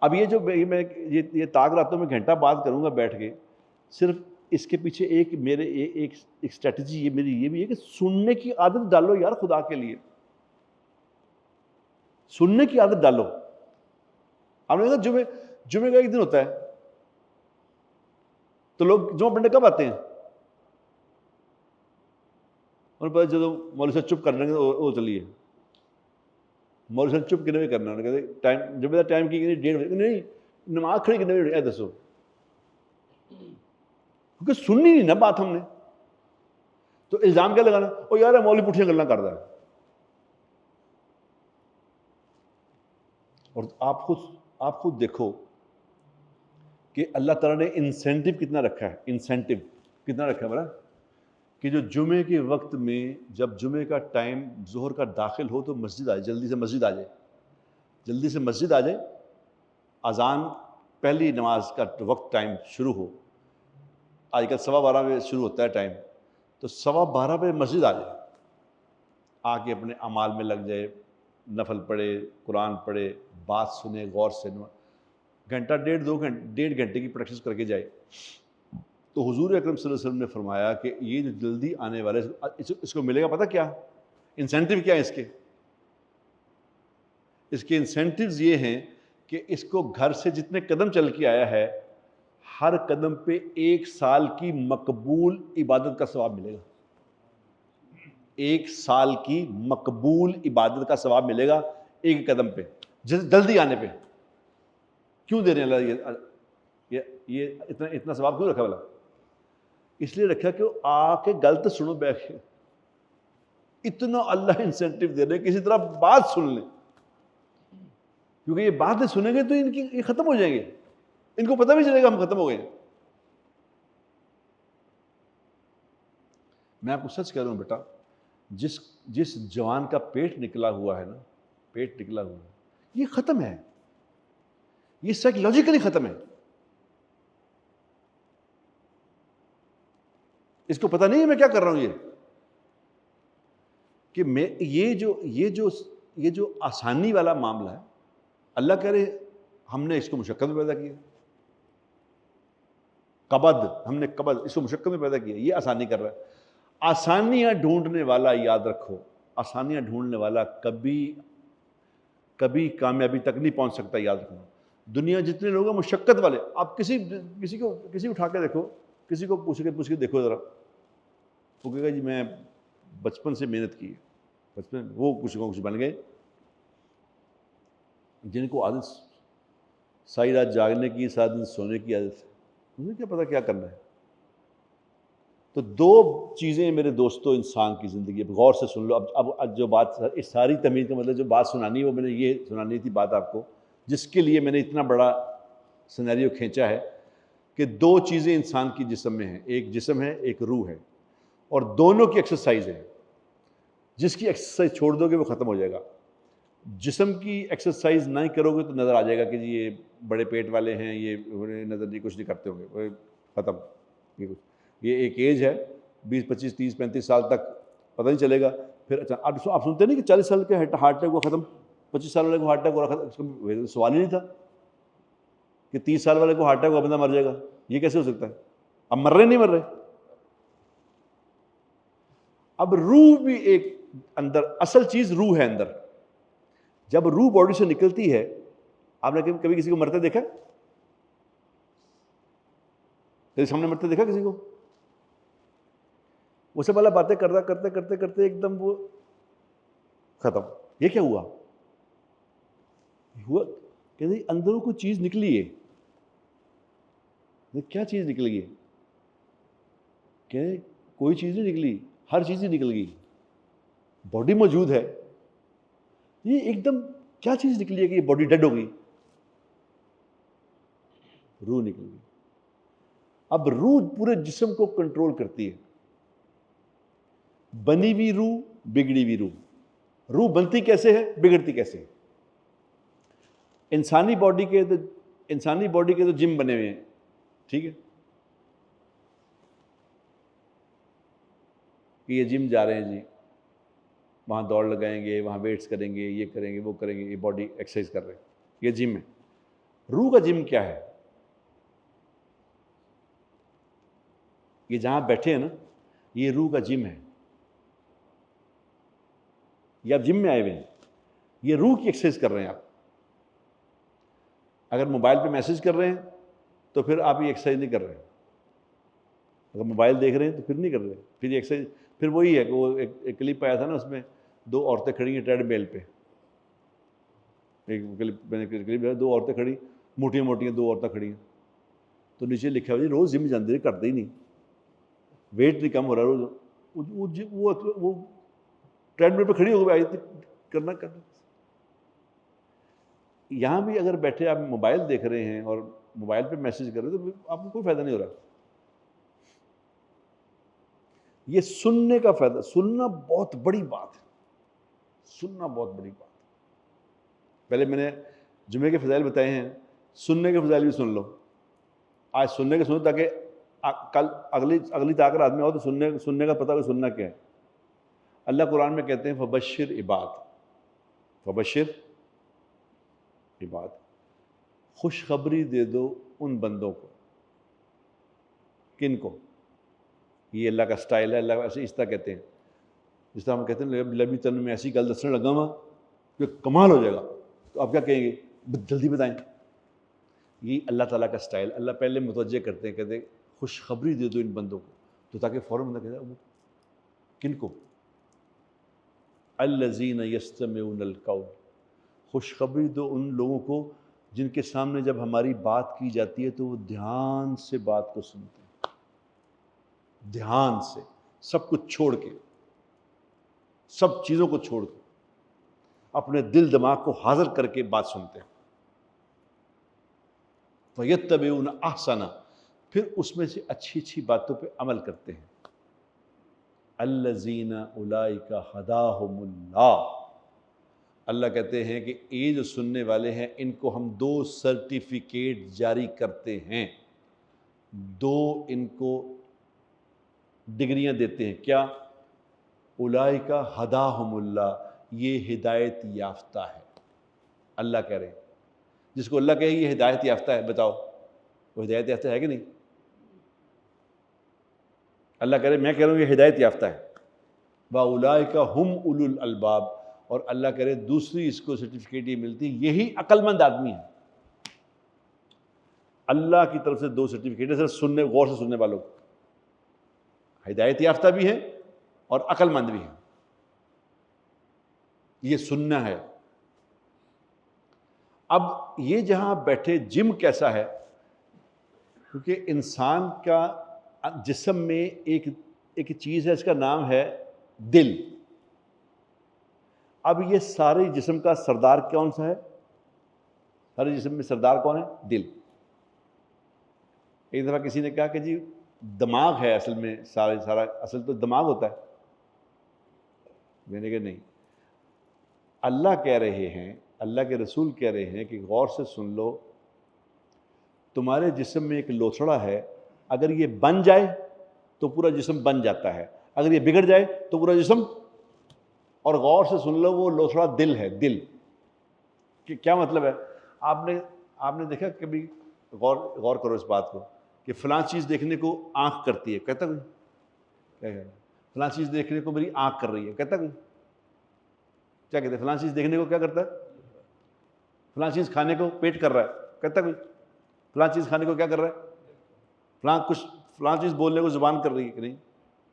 اب یہ جو میں یہ طاق راتوں میں گھنٹہ بات کروں گا بیٹھ کے, صرف اس کے پیچھے ایک اسٹریٹجی میری یہ بھی ہے کہ سننے کی عادت ڈالو یار خدا کے لیے. سننے کی عادت ڈالو. آپ نے کہا جمعے کا ایک دن ہوتا ہے تو لوگ جمعہ پڑھنے کب آتے ہیں؟ اور پتہ جب مولوی صاحب چپ کر رہے ہیں وہ چلیے مولوی صاحب چپ کتنے بجے کرنا ہے؟ کہتے ٹائم جب ٹائم کی 1:30 بجے. نہیں نماز کھڑی کتنے بجے دسو، کیونکہ سننی نہیں نا بات ہم نے. تو الزام کیا لگانا؟ او یار مولوی پٹھیاں گلاں کردا ہے. اور آپ خود دیکھو کہ اللہ تعالیٰ نے انسینٹیو کتنا رکھا ہے. انسینٹیو کتنا رکھا ہے بڑا، کہ جو جمعے کے وقت میں جب جمعے کا ٹائم ظہر کا داخل ہو تو مسجد آ جائے، جلدی سے مسجد آ جائے، جلدی سے مسجد آ جائے. اذان پہلی نماز کا وقت ٹائم شروع ہو، آج کل 12:15 بجے شروع ہوتا ہے ٹائم، تو 12:15 بجے مسجد آ جائے، آ کے اپنے اعمال میں لگ جائے، نفل پڑھے، قرآن پڑھے، بات سنے، غور سے گھنٹہ ڈیڑھ گھنٹے کی پریکٹس کر کے جائے. تو حضور اکرم صلی اللہ علیہ وسلم نے فرمایا کہ یہ جو جلدی آنے والے اس کو ملے گا پتہ کیا انسینٹیو کیا ہے اس کے انسینٹیوز یہ ہیں کہ اس کو گھر سے جتنے قدم چل کے آیا ہے ہر قدم پہ 1 سال کی مقبول عبادت کا ثواب ملے گا. 1 سال کی مقبول عبادت کا ثواب ملے گا ایک قدم پہ، جلدی آنے پہ. کیوں دے رہے ہیں اللہ یہ اتنا ثواب کیوں رکھا والا؟ اس لیے رکھا کہ آ کے غلط سنو بیٹھ کے. اتنا اللہ انسینٹیو دے رہے کسی طرح بات سن لیں، کیونکہ یہ بات نہیں سنیں گے تو ان کی یہ ختم ہو جائیں گے، ان کو پتہ بھی چلے گا ہم ختم ہو گئے. میں آپ کو سچ کہہ رہا ہوں بیٹا، جس جوان کا پیٹ نکلا ہوا ہے نا، پیٹ نکلا ہوا ہے، یہ ختم ہے، یہ سائیکولوجیکلی ختم ہے. اس کو پتہ نہیں ہے میں کیا کر رہا ہوں، یہ کہ میں یہ جو آسانی والا معاملہ ہے، اللہ کہہ رہے ہم نے اس کو مشقت میں پیدا کیا. ہم نے قبض اس کو مشقت میں پیدا کیا، یہ آسانی کر رہا ہے. آسانیاں ڈھونڈنے والا یاد رکھو، آسانیاں ڈھونڈنے والا کبھی کامیابی تک نہیں پہنچ سکتا. یاد رکھنا دنیا جتنے لوگ ہیں مشقت والے، آپ کسی کو اٹھا کے دیکھو، کسی کو پوچھ کے دیکھو ذرا، وہ کہے گا جی میں بچپن سے محنت کی ہے، بچپن وہ کچھ بن گئے جن کو عادت ساری رات جاگنے کی، سارا دن سونے کی عادت ہے، انہیں کیا پتا کیا کرنا ہے. تو 2 چیزیں میرے دوستو انسان کی زندگی، اب غور سے سن لو. اب جو بات اس ساری تمیز کا مطلب جو بات سنانی ہے وہ میں نے یہ سنانی تھی بات آپ کو، جس کے لیے میں نے اتنا بڑا سینیریو کھینچا ہے کہ 2 چیزیں انسان کی جسم میں ہیں، ایک جسم ہے ایک روح ہے، اور دونوں کی ایکسرسائز ہے. جس کی ایکسرسائز چھوڑ دو گے وہ ختم ہو جائے گا. جسم کی ایکسرسائز نہیں کرو گے تو نظر آ جائے گا کہ جی یہ بڑے پیٹ والے ہیں، یہ نظر نہیں کچھ نہیں کرتے ہوں گے، ختم. یہ ایک ایج ہے 20 25 30 35 سال تک پتہ نہیں چلے گا. پھر اچھا آپ سنتے نہیں کہ 40 سال کے ہارٹ اٹیک ہوا ختم، 25 سال والے کو ہارٹ اٹیک ہوا ختم. اس کا سوال ہی نہیں تھا کہ 30 سال والے کو ہارٹ اٹیک ہوا بندہ مر جائے گا. یہ کیسے ہو سکتا ہے؟ اب مر رہے نہیں مر رہے. اب روح بھی ایک اندر، اصل چیز روح ہے اندر. جب روح باڈی سے نکلتی ہے، آپ نے کبھی کسی کو مرتے دیکھا؟ کبھی سامنے مرتے دیکھا کسی کو؟ وہ سب والا باتیں کرتے ایک دم وہ ختم. یہ کیا ہوا کہ اندروں کوئی چیز نکلی ہے. کیا چیز نکل گئی؟ کہ کوئی چیز نہیں نکلی، ہر چیز ہی نکل گئی. باڈی موجود ہے، یہ ایک دم کیا چیز نکلی ہے کہ یہ باڈی ڈیڈ ہو گئی؟ روح نکل گئی. اب روح پورے جسم کو کنٹرول کرتی ہے. بنی ہوئی روح، بگڑی ہوئی روح. روح بنتی کیسے ہے، بگڑتی کیسے ہے؟ انسانی باڈی کے تو جم بنے ہوئے ہیں، ٹھیک ہے، کہ یہ جم جا رہے ہیں جی، وہاں دوڑ لگائیں گے، وہاں ویٹس کریں گے، یہ کریں گے وہ کریں گے، یہ باڈی ایکسرسائز کر رہے ہیں، یہ جم ہے. روح کا جم کیا ہے؟ یہ جہاں بیٹھے ہیں نا، یہ روح کا جم ہے. یہ آپ جم میں آئے ہوئے ہیں. یہ روح کی ایکسرسائز کر رہے ہیں آپ. اگر موبائل پہ میسج کر رہے ہیں تو پھر آپ یہ ایکسرسائز نہیں کر رہے ہیں. اگر موبائل دیکھ رہے ہیں تو پھر نہیں کر رہے. پھر یہ ایکسرسائز پھر وہی ہے کہ وہ ایک کلپ آیا تھا نا، اس میں 2 عورتیں کھڑی ہیں ٹریڈ میل پہ. ایک کلپ میں نے کلپ 2 عورتیں کھڑی، موٹیاں موٹیاں 2 عورتیں کھڑی ہیں، تو نیچے لکھا ہوا جی روز جم جاندے کرتے ہی نہیں، ویٹ نہیں کم ہو رہا روز. وہ ٹریڈ میل پہ کھڑی ہو گئی کرنا. یہاں بھی اگر بیٹھے آپ موبائل دیکھ رہے ہیں اور موبائل پہ میسج کر رہے ہیں تو آپ کو کوئی فائدہ نہیں ہو رہا. یہ سننے کا فائدہ، سننا بہت بڑی بات ہے، سننا بہت بڑی بات. پہلے میں نے جمعے کے فضائل بتائے ہیں، سننے کے فضائل بھی سن لو. آج سننے کے سنو تاکہ کل اگلی طاقت رات میں ہو تو سننے کا پتہ کہ سننا کیا ہے. اللہ قرآن میں کہتے ہیں فبشر عباد، فبشر عباد، خوشخبری دے دو ان بندوں کو. کن کو؟ یہ اللہ کا سٹائل ہے. اللہ ایسے اس طرح کہتے ہیں، جس طرح ہم کہتے ہیں لبی تن میں ایسی گل دسنے لگا ہوا کہ کمال ہو جائے گا، تو آپ کیا کہیں گے؟ جلدی بتائیں. یہ اللہ تعالیٰ کا سٹائل. اللہ پہلے متوجہ کرتے ہیں، کہتے ہیں خوشخبری دے دو ان بندوں کو، تو تاکہ فوراً بندہ کہتا ہے وہ کن کو؟ الذین یستمعون القول، خوشخبری دو ان لوگوں کو جن کے سامنے جب ہماری بات کی جاتی ہے تو وہ دھیان سے بات کو سنتے ہیں، دھیان سے، سب کچھ چھوڑ کے، سب چیزوں کو چھوڑ کے اپنے دل دماغ کو حاضر کر کے بات سنتے ہیں. فَيَتَّبِعُونَ أَحْسَنَ، پھر اس میں سے اچھی اچھی باتوں پہ عمل کرتے ہیں. الَّذِينَ أُولَئِكَ هَدَاهُمُ اللَّهُ، اللہ کہتے ہیں کہ یہ جو سننے والے ہیں ان کو ہم 2 سرٹیفکیٹ جاری کرتے ہیں، 2 ان کو ڈگریاں دیتے ہیں. کیا؟ اولئک ہداہم اللہ، یہ ہدایت یافتہ ہے. اللہ کہہ رہے ہیں، جس کو اللہ کہے یہ ہدایت یافتہ ہے، بتاؤ وہ ہدایت یافتہ ہے کہ نہیں؟ اللہ کہہ رہے میں کہہ رہا ہوں یہ ہدایت یافتہ ہے. وَأُولَئِكَ هُمْ أُولُو الْأَلْبَابِ، اور اللہ کہہ رہے دوسری اس کو سرٹیفکیٹ یہ ملتی، یہی عقل مند آدمی ہے. اللہ کی طرف سے 2 سرٹیفکیٹ ہے، صرف سننے، غور سے سننے والوں کو، ہدایت یافتہ بھی ہیں اور عقل مند بھی ہیں. یہ سننا ہے. اب یہ جہاں بیٹھے جم کیسا ہے؟ کیونکہ انسان کا جسم میں ایک چیز ہے، اس کا نام ہے دل. اب یہ سارے جسم کا سردار کون سا ہے؟ سارے جسم میں سردار کون ہے؟ دل. ایک دفعہ کسی نے کہا کہ جی دماغ ہے اصل میں سارا اصل تو دماغ ہوتا ہے. میں نے کہا نہیں، اللہ کہہ رہے ہیں، اللہ کے رسول کہہ رہے ہیں کہ غور سے سن لو، تمہارے جسم میں ایک لوتھڑا ہے، اگر یہ بن جائے تو پورا جسم بن جاتا ہے، اگر یہ بگڑ جائے تو پورا جسم. اور غور سے سن لو، وہ لوتھڑا دل ہے. دل کہ کیا مطلب ہے؟ آپ نے دیکھا کبھی؟ غور کرو اس بات کو کہ فلاں چیز دیکھنے کو آنکھ کرتی ہے، کہتا کوئی؟ کیا کہہ رہا ہے؟ فلاں چیز دیکھنے کو میری آنکھ کر رہی ہے، کہتا کوئی؟ کیا کہتے ہیں؟ فلاں چیز دیکھنے کو کیا کرتا ہے؟ فلاں چیز کھانے کو پیٹ کر رہا ہے، کہتا کوئی؟ فلاں چیز کھانے کو کیا کر رہا ہے؟ فلاں چیز بولنے کو زبان کر رہی ہے کہ نہیں؟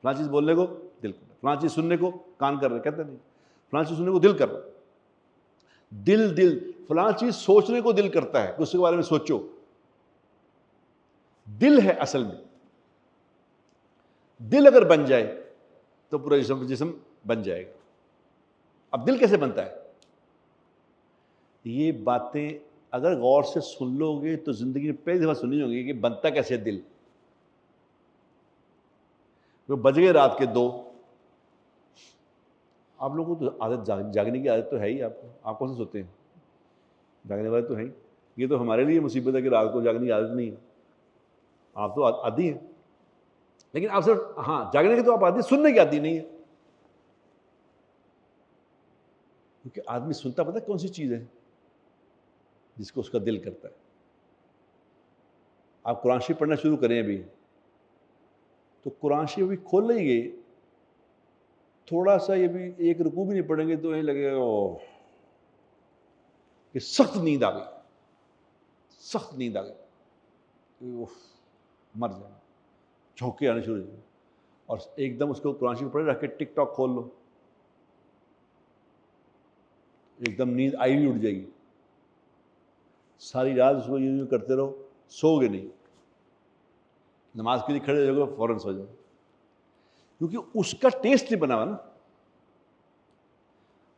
فلاں چیز بولنے کو دل کر رہا ہے. فلاں چیز سننے کو کان کر رہا ہے، کہتا نہیں. فلاں چیز سننے کو دل کر رہا ہے. دل فلاں چیز سوچنے کو دل کرتا ہے کہ اس کے بارے میں سوچو. دل ہے اصل میں. دل اگر بن جائے تو پورا جسم بن جائے گا. اب دل کیسے بنتا ہے؟ یہ باتیں اگر غور سے سن لو گے تو زندگی میں پہلی دفعہ سنی ہوگی کہ بنتا کیسے دل. وہ بج گئے رات کے 2. آپ لوگوں کو تو عادت جاگنے کی عادت تو ہے ہی. آپ کون سے سوتے ہیں؟ جاگنے والے تو ہیں ہی. یہ تو ہمارے لیے مصیبت ہے کہ رات کو جاگنے کی عادت نہیں ہے. آپ تو عادی ہیں، لیکن آپ صرف جاگنے کے تو آپ عادی، سننے کی عادی نہیں ہے. کیونکہ آدمی سنتا پتہ کون سی چیز ہے؟ جس کو اس کا دل کرتا ہے. آپ قرآن شریف پڑھنا شروع کریں ابھی تو قرآن شریف بھی کھول لیں گے، تھوڑا سا یہ بھی ایک رکوع بھی نہیں پڑھیں گے تو یہ لگے گا کہ سخت نیند آ گئی، سخت نیند آ گئی، مر جائیں، جھونکے آنے شروع ہو جائیں، اور ایک دم اس کو قرآن شریف پڑھے رکھ کے ٹک ٹاک کھول لو، ایک دم نیند آئی ہوئی اٹھ جائے گی، ساری رات اس کو یوں کرتے رہو، سو گے نہیں، نماز کے لیے کھڑے ہو جاؤ فوراً سو جاؤ، کیونکہ اس کا ٹیسٹ نہیں بنا ہوا نا۔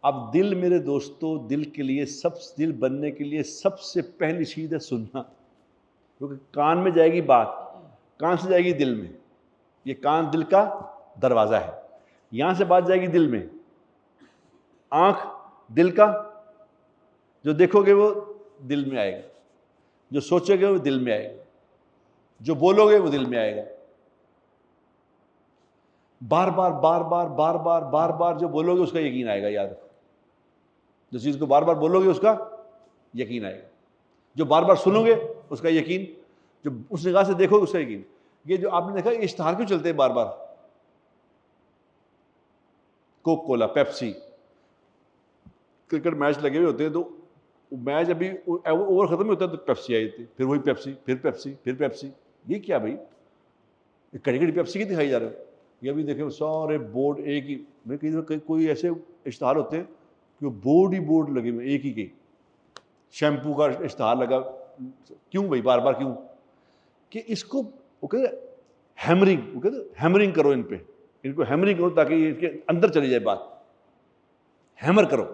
اب دل میرے دوستو، دل کے لیے دل بننے کے لیے سب سے پہلی چیز ہے سننا، کیونکہ کان میں جائے گی بات، کان سے جائے گی دل میں، یہ کان دل کا دروازہ ہے، یہاں سے بات جائے گی دل میں، آنکھ دل کا، جو دیکھو گے وہ دل میں آئے گا، جو سوچو گے وہ دل میں آئے گا، جو بولو گے وہ دل میں آئے گا، بار بار بار بار بار بار بار بار جو بولو گے اس کا یقین آئے گا، یاد رکھو، جو چیز کو بار بار بولو گے اس کا یقین آئے گا، جو بار بار سنو گے اس کا یقین، جو اس نگاہ سے دیکھو گے اس کا یقین۔ یہ جو آپ نے دیکھا اشتہار کیوں چلتے ہیں بار بار، کوک کولا، پیپسی، کرکٹ میچ لگے ہوئے ہوتے ہیں تو میچ ابھی اوور ختم ہوتا ہے تو پیپسی آئی تھی، پھر وہی پیپسی، پھر پیپسی، پھر پیپسی، یہ کیا بھائی، کڑی کڑی پیپسی کی دکھائی جا رہے ہیں؟ یہ ابھی دیکھیں سارے بورڈ ایک ہی، کوئی ایسے اشتہار ہوتے ہیں کہ بورڈ ہی بورڈ لگے ہوئے ایک ہی کے، شیمپو کا اشتہار لگا، کیوں بھائی بار بار کیوں؟ کہ اس کو وہ کہتے ہیں ہیمرنگ، وہ کہتے ہیں ہیمرنگ کرو ان پہ، ان کو ہیمرنگ کرو تاکہ اس کے اندر چلی جائے بات، ہیمر کرو،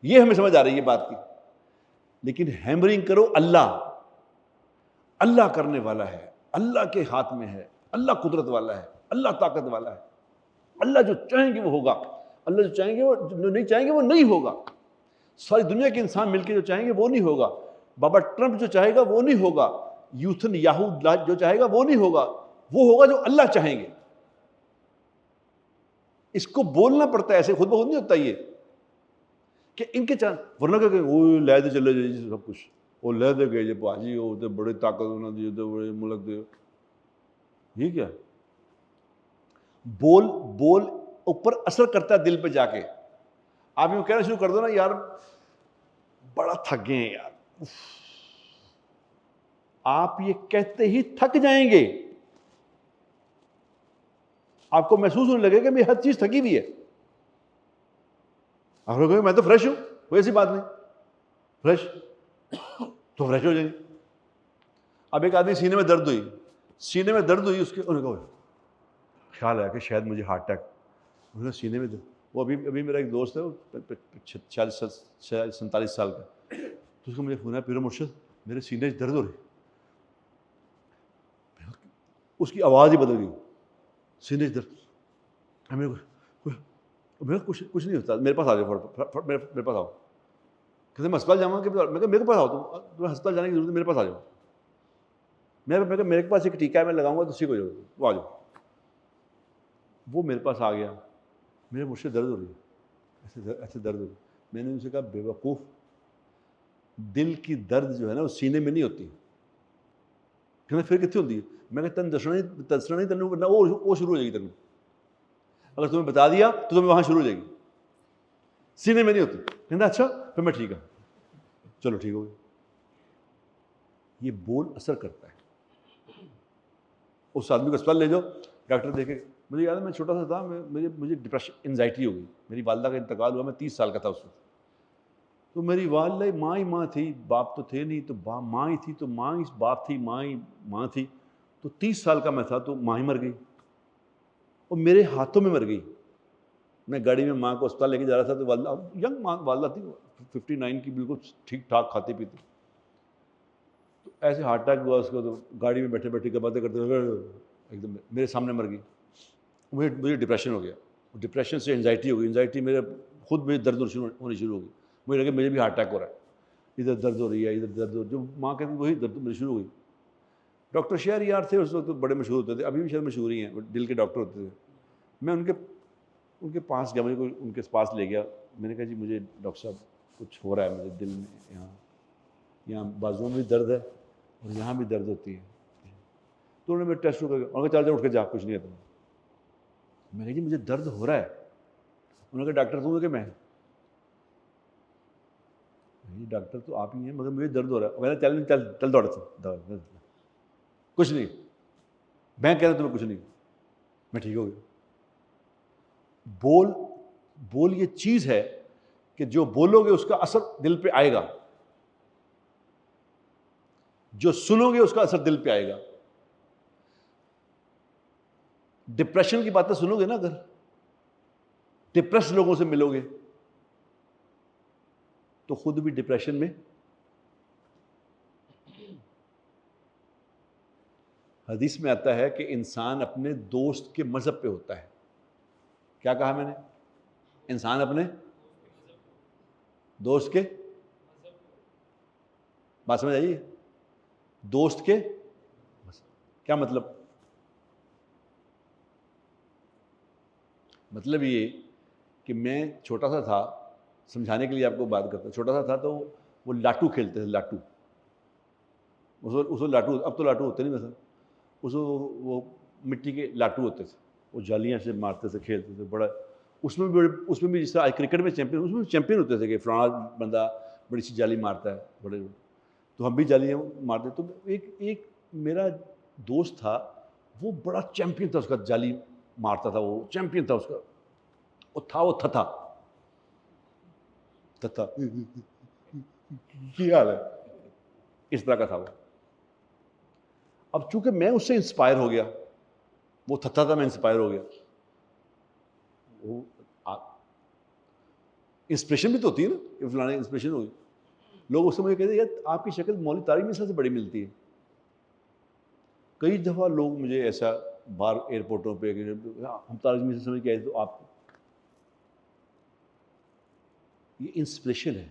یہ ہمیں سمجھ آ رہی ہے بات کی، لیکن ہیمرنگ کرو اللہ کرنے والا ہے، اللہ کے ہاتھ میں ہے، اللہ قدرت والا ہے، اللہ طاقت والا ہے، اللہ جو چاہیں گے وہ ہوگا، اللہ جو چاہیں گے وہ، جو نہیں چاہیں گے وہ نہیں ہوگا، ساری دنیا کے انسان مل کے جو چاہیں گے وہ نہیں ہوگا، بابا ٹرمپ جو چاہے گا وہ نہیں ہوگا، یوتھن یاہو جو چاہے گا وہ نہیں ہوگا، وہ ہوگا جو اللہ چاہیں گے۔ اس کو بولنا پڑتا ہے، ایسے خود بخود نہیں ہوتا یہ کہ ان کے ورنہ کہ وہ لے دے چلے جائے سب کچھ، وہ لے دے گئے جب باجی ہوتے بڑے طاقت ہونا دیے ہوتے بڑے ملک دے، یہ کیا بول اوپر اثر کرتا ہے دل پہ جا کے۔ آپ یوں کہنا شروع کر دو نا، یار بڑا تھک گئے ہیں یار، آپ یہ کہتے ہی تھک جائیں گے، آپ کو محسوس ہونے لگے کہ میری ہر چیز تھکی ہوئی ہے، آپ لوگ میں تو فریش ہوں، کوئی ایسی بات نہیں، فریش تو فریش ہو جائیں گے۔ اب ایک آدمی سینے میں درد ہوئی، اس کے انہوں نے کہا خیال آیا کہ شاید مجھے ہارٹ اٹیک، انہوں نے سینے میں درد، وہ ابھی میرا ایک دوست ہے وہ 47 سال کا، تو اس کو مجھے فون آیا، پیر مرشد میرے سینے میں درد ہو رہی، اس کی آواز ہی بدل گئی، سینے میں درد، میرے کچھ نہیں ہوتا، میرے پاس آ جاؤ، میرے پاس آؤ، کہتے میں ہسپتال جاؤں گا، میں کہا میرے پاس آؤ، تمہیں ہسپتال جانے کی ضرورت ہے، میرے پاس آ جاؤ، میرے پاس ایک ٹیکا ہے میں لگاؤں گا تو ٹھیک ہو جاؤ، وہ آ جاؤ۔ وہ میرے پاس آ گیا، میرے مجھ سے درد ہو رہی ہے، ایسے درد ہو رہی ہے، میں نے ان سے کہا بے وقوف، دل کی درد جو ہے نا وہ سینے میں نہیں ہوتی، کہنا پھر کتنے ہوتی ہے؟ میں کہا تن دسنا نہیں تنوں ورنہ وہ شروع ہو جائے گی، تنوں اگر تمہیں بتا دیا تو تمہیں وہاں شروع ہو جائے گی، سینے میں نہیں ہوتی۔ کہنا اچھا پھر میں ٹھیک ہے، چلو ٹھیک ہو گیا۔ یہ بول اثر کرتا ہے، اس آدمی کو اسپتال لے جاؤ، ڈاکٹر دیکھے، مجھے یاد ہے میں چھوٹا سا تھا، مجھے ڈپریشن انزائٹی ہو گئی، میری والدہ کا انتقال ہوا، میں 30 سال کا تھا اس وقت، تو میری والدہ ماں ہی ماں تھی، باپ تو تھے نہیں، تو ماں ہی تھی، تو ماں ہی باپ تھی، ماں ہی ماں تھی، تو 30 سال کا میں تھا تو ماں ہی مر گئی، اور میرے ہاتھوں میں مر گئی۔ میں گاڑی میں ماں کو اسپتال لے کے جا رہا تھا تو والدہ ینگ ماں والدہ تھی، 59 کی، بالکل ٹھیک ٹھاک کھاتی پیتی، تو ایسے ہارٹ اٹیک ہوا اس کو، تو گاڑی میں بیٹھے بیٹھے باتیں کرتے ایک دم میرے سامنے مر گئی۔ مجھے ڈپریشن ہو گیا، ڈپریشن سے انزائٹی ہو گئی، انزائٹی میرے خود میں درد ہونی شروع ہو گئی، مجھے لگا مجھے بھی ہارٹ اٹیک ہو رہا ہے، ادھر درد ہو رہی ہے، ادھر درد ہو، جو ماں کہتی وہی درد میری شروع ہو گئی۔ ڈاکٹر شہر یار تھے اس وقت، بڑے مشہور ہوتے تھے، ابھی بھی شاید مشہور ہی ہیں، دل کے ڈاکٹر ہوتے تھے۔ میں ان کے پاس گیا، مجھے ان کے پاس لے گیا، میں نے کہا جی مجھے ڈاکٹر صاحب کچھ ہو رہا ہے مجھے دل میں، یہاں بازوؤں میں بھی درد ہے اور یہاں بھی درد ہوتی ہے، تو انہوں نے ٹیسٹ کر کے انہوں نے کہا چل جا اٹھ کے جا، کچھ نہیں ہے تمہیں۔ میں نے کہا جی مجھے درد ہو رہا ہے، انہوں نے کہا ڈاکٹر تم کہ میں یہ ڈاکٹر تو آپ ہی ہیں مگر مجھے درد ہو رہا ہے. میں نے چل چل چل دوڑ کچھ نہیں, میں کہہ رہا تمہیں کچھ نہیں, میں ٹھیک ہو گیا. بول یہ چیز ہے کہ جو بولو گے اس کا اثر دل پہ آئے گا, جو سنو گے اس کا اثر دل پہ آئے گا. ڈپریشن کی باتیں سنو گے نا, اگر ڈپریس لوگوں سے ملو گے تو خود بھی ڈپریشن میں. حدیث میں آتا ہے کہ انسان اپنے دوست کے مذہب پہ ہوتا ہے. کیا کہا میں نے؟ انسان اپنے دوست کے, بات سمجھ آئیے, دوست کے کیا مطلب؟ مطلب یہ کہ میں چھوٹا سا تھا, سمجھانے کے لیے آپ کو بات کرتا ہوں, چھوٹا سا تھا تو وہ لاٹو کھیلتے تھے, لاٹو. اس وقت لاٹو, اب تو لاٹو ہوتے نہیں ویسا, اس وہ مٹی کے لاٹو ہوتے تھے, وہ جالیاں سے مارتے تھے, کھیلتے تھے. بڑا اس میں بھی جس طرح کرکٹ میں چیمپئن, اس میں بھی چیمپئن ہوتے تھے کہ فلانا بندہ بڑی سی جالی مارتا ہے, بڑے, تو ہم بھی جالیاں مارتے. تو ایک میرا دوست تھا, وہ بڑا چیمپئن تھا, اس کا جالی مارتا تھا, وہ چیمپئن تھا اس کا. وہ تھا کیا حال ہے, اس طرح کا تھا وہ. اب چونکہ میں اس سے انسپائر ہو گیا, وہ تھا میں انسپائر ہو گیا. وہ انسپریشن بھی تو ہوتی ہے نا, کہ فلانے انسپریشن ہوگی. لوگ اس سے مجھے کہتے ہیں یار آپ کی شکل مولوی طارق میر صاحب سے بڑی ملتی ہے. کئی دفعہ لوگ مجھے ایسا باہر ایئرپورٹوں پہ ہم طارق میر سے سمجھ کے آئے تو آپ, یہ انسپریشن ہے.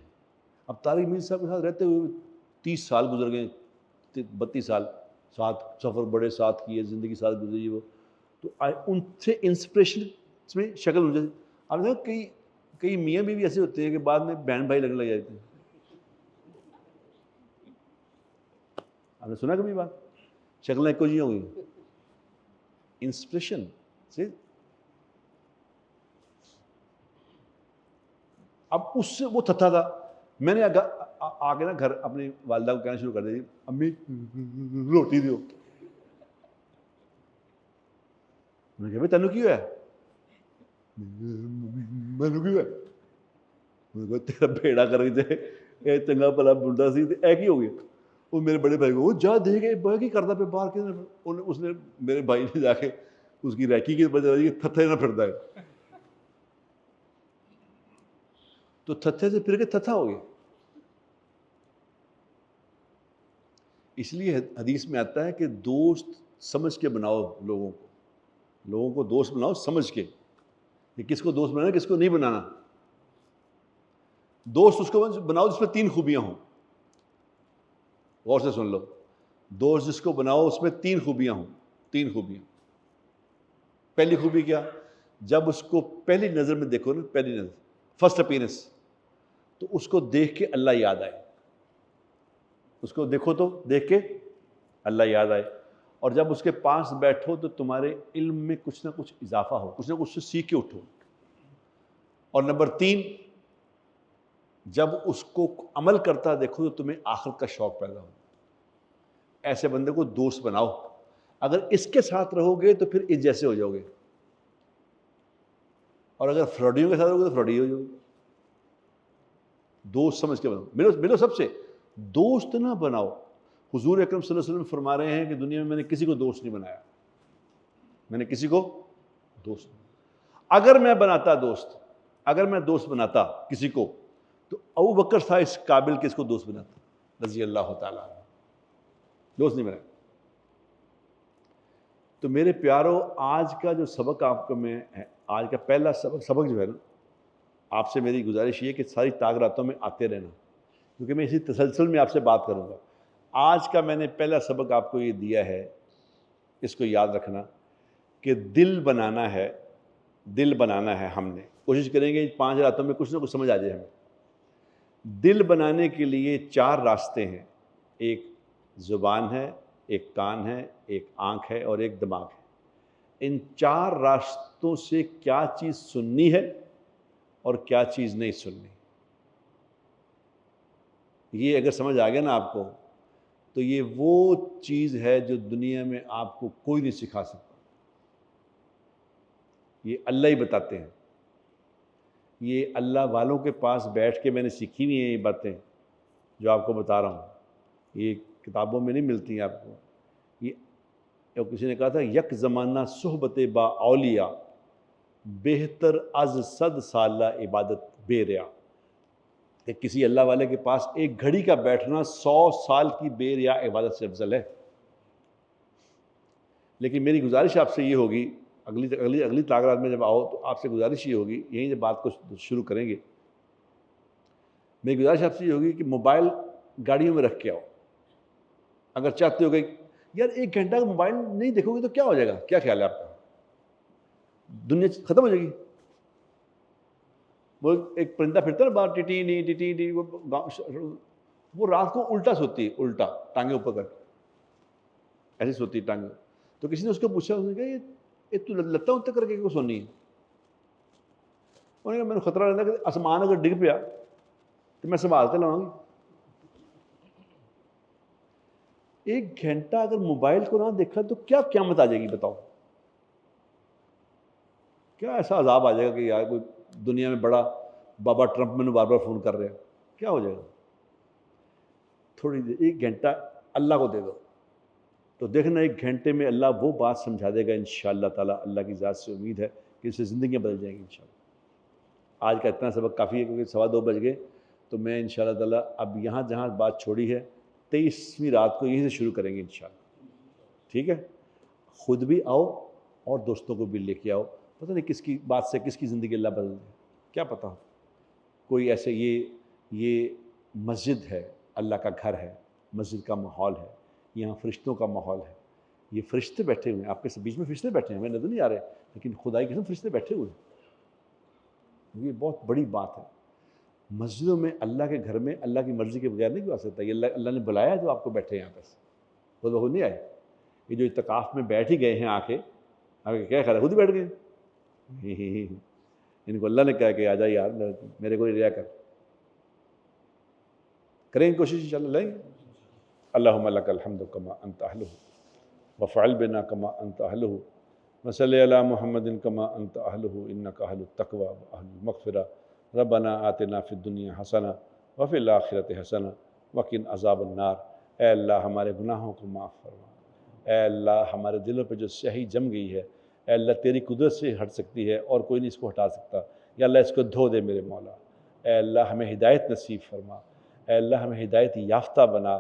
اب طارق میر صاحب کے ساتھ رہتے ہوئے 30 سال گزر گئے, 32 سال ساتھ سفر بڑے ساتھ کیے, زندگی ساتھ گزری. وہ تو ان سے انسپریشن میں شکل ہو جاتی. اب دیکھو کئی میاں بھی ایسے ہوتے ہیں کہ بعد میں بہن بھائی لگنے لگ جاتے ہیں. آپ نے سنا کبھی بات, شکلیں ایک جی ہو گئی انسپریشن سے. اب اس سے وہ تھا, میں نے آ کے نا گھر اپنی والدہ کو کہنا شروع کر دیا, امی روٹی دیو. میں نے کہا بھائی تینوں کی ہوا ہے, مینو کی ہوا ہے, میں نے کہا تیرا بیڑا کر کے چنگا بھلا بنڈا سی ایک ہی ہو گیا. وہ میرے بڑے بھائی کو وہ جا دے گئے بہت ہی کرتا پہ باہر کے, اس نے میرے بھائی نے جا کے اس کی ریکی کی وجہ تھتھے نہ پھرتا ہے, تو تھتھے سے پھر کے تھتھا ہو گیا. اس لیے حدیث میں آتا ہے کہ دوست سمجھ کے بناؤ لوگوں کو دوست بناؤ سمجھ کے, کہ کس کو دوست بنانا کس کو نہیں بنانا. دوست اس کو بناؤ جس میں 3 خوبیاں ہوں. غور سے سن لو, دوست جس کو بناؤ اس میں 3 خوبیاں ہوں. 3 خوبیاں. پہلی خوبی کیا؟ جب اس کو پہلی نظر میں دیکھو نا, پہلی نظر, فرسٹ اپیئرنس, تو اس کو دیکھ کے اللہ یاد آئے. اس کو دیکھو تو دیکھ کے اللہ یاد آئے. اور جب اس کے پاس بیٹھو تو تمہارے علم میں کچھ نہ کچھ اضافہ ہو, کچھ نہ کچھ سے سیکھ کے اٹھو. اور نمبر 3, جب اس کو عمل کرتا دیکھو تو تمہیں آخرت کا شوق پیدا ہو. ایسے بندے کو دوست بناؤ. اگر اس کے ساتھ رہو گے تو پھر اس جیسے ہو جاؤ گے, اور اگر فراڈیوں کے ساتھ رہو گے تو فراڈی ہو جاؤ گے. دوست سمجھ کے بناؤ. ملو سب سے, دوست نہ بناؤ. حضور اکرم صلی اللہ علیہ وسلم فرما رہے ہیں کہ دنیا میں نے کسی کو دوست نہیں بنایا, میں نے کسی کو دوست. اگر میں دوست بناتا کسی کو تو ابو بکر تھا اس قابل کہ اس کو دوست بناتا رضی اللہ تعالیٰ. دوست نہیں بنایا. تو میرے پیارو, آج کا جو سبق آپ کو میں آج کا پہلا سبق جو ہے نا, آپ سے میری گزارش یہ کہ ساری تاغراتوں میں آتے رہنا, کیونکہ میں اسی تسلسل میں آپ سے بات کروں گا. آج کا میں نے پہلا سبق آپ کو یہ دیا ہے, اس کو یاد رکھنا کہ دل بنانا ہے. ہم نے کوشش کریں گے 5 راتوں میں کچھ نہ کچھ سمجھ آ جائے ہمیں. دل بنانے کے لیے 4 راستے ہیں. ایک زبان ہے, ایک کان ہے, ایک آنکھ ہے اور ایک دماغ ہے. ان 4 راستوں سے کیا چیز سننی ہے اور کیا چیز نہیں سننی. یہ اگر سمجھ آ گیا نا آپ کو، تو یہ وہ چیز ہے جو دنیا میں آپ کو کوئی نہیں سکھا سکتا، یہ اللہ ہی بتاتے ہیں۔ یہ اللہ والوں کے پاس بیٹھ کے میں نے سیکھی ہوئی ہیں یہ باتیں جو آپ کو بتا رہا ہوں، یہ کتابوں میں نہیں ملتی ہیں آپ کو۔ یہ کسی نے کہا تھا یک زمانہ صحبت با اولیاء بہتر از 100 سالہ عبادت بے ریا، کہ کسی اللہ والے کے پاس ایک گھڑی کا بیٹھنا 100 سال کی بے ریا عبادت سے افضل ہے۔ لیکن میری گزارش آپ سے یہ ہوگی، اگلی تاغرات میں جب آؤ تو آپ سے گزارش یہ ہوگی، یہیں جب بات کو شروع کریں گے، میری گزارش آپ سے یہ ہوگی کہ موبائل گاڑیوں میں رکھ کے آؤ۔ اگر چاہتے ہو کہ یار 1 گھنٹہ کا موبائل نہیں دیکھو گے تو کیا ہو جائے گا، کیا خیال ہے آپ کا؟ دنیا ختم ہو جائے گی۔ وہ ایک پرندہ پھرتا ہے نا باہر، ٹی ٹی، وہ رات کو الٹا سوتی ہے، الٹا ٹانگیں اوپر کر کے ایسی سوتی ہے ٹانگیں۔ تو کسی نے اس کو پوچھا، اس نے کہا یہ تو لتا اتر کر کے کیوں سونی ہے؟ انہوں نے کہا میں نے خطرہ رہتا کہ آسمان اگر ڈگ پیا تو میں سنبھالتے لواں گی۔ 1 گھنٹہ اگر موبائل کو نہ دیکھا تو کیا قیامت آ جائے گی بتاؤ؟ کیا ایسا عذاب آ جائے گا کہ یار کوئی دنیا میں بڑا بابا ٹرمپ میں بار بار فون کر رہے ہیں، کیا ہو جائے گا؟ تھوڑی دیر 1 گھنٹہ اللہ کو دے دو تو دیکھنا 1 گھنٹے میں اللہ وہ بات سمجھا دے گا انشاءاللہ تعالیٰ۔ اللہ کی ذات سے امید ہے کہ اس سے زندگیاں بدل جائیں گی انشاءاللہ۔ آج کا اتنا سبق کافی ہے کیونکہ 2:15 بج گئے، تو میں انشاءاللہ تعالیٰ اب یہاں جہاں بات چھوڑی ہے 23ویں رات کو یہیں سے شروع کریں گے انشاءاللہ، ٹھیک ہے؟ خود بھی آؤ اور دوستوں کو بھی لے کے آؤ، پتہ نہیں کس کی بات سے کس کی زندگی اللہ بدل دے، کیا پتہ ہو۔ کوئی ایسے یہ مسجد ہے، اللہ کا گھر ہے، مسجد کا ماحول ہے، یہاں فرشتوں کا ماحول ہے، یہ فرشتے بیٹھے ہوئے ہیں، آپ کے بیچ میں فرشتے بیٹھے ہیں، ہمیں نظر نہیں آ رہے لیکن خدائی قسم فرشتے بیٹھے ہوئے ہیں۔ یہ بہت بڑی بات ہے۔ مسجدوں میں، اللہ کے گھر میں اللہ کی مرضی کے بغیر نہیں کوئی آ سکتا، یہ اللہ نے بلایا ہے جو آپ کو بیٹھے یہاں پہ، خود بخود نہیں آئے۔ یہ جو اعتکاف میں بیٹھ ہی گئے ہیں آ کے کیا خیال ہے، خود ہی بیٹھ گئے؟ ان کو اللہ نے کہا کہ آ جا یار میرے کو ریا کریں گے، کوشش انشاءاللہ لیں گے۔ اللہم لک الحمد کما انت اہلہ وفعل بنا کما انت اہلہ وصلی علی محمد کما انت اہلہ انک اہل التقوی واہل المغفرہ ربنا آتنا فی الدنیا حسنہ وفی الآخرۃ حسنہ وقنا عذاب النار۔ اے اللہ ہمارے گناہوں کو معاف فرما، اے اللہ ہمارے دلوں پہ جو سیاہی جم گئی ہے، اے اللہ تیری قدرت سے ہٹ سکتی ہے اور کوئی نہیں اس کو ہٹا سکتا، یا اللہ اس کو دھو دے میرے مولا۔ اے اللہ ہمیں ہدایت نصیب فرما، اے اللہ ہمیں ہدایت یافتہ بنا،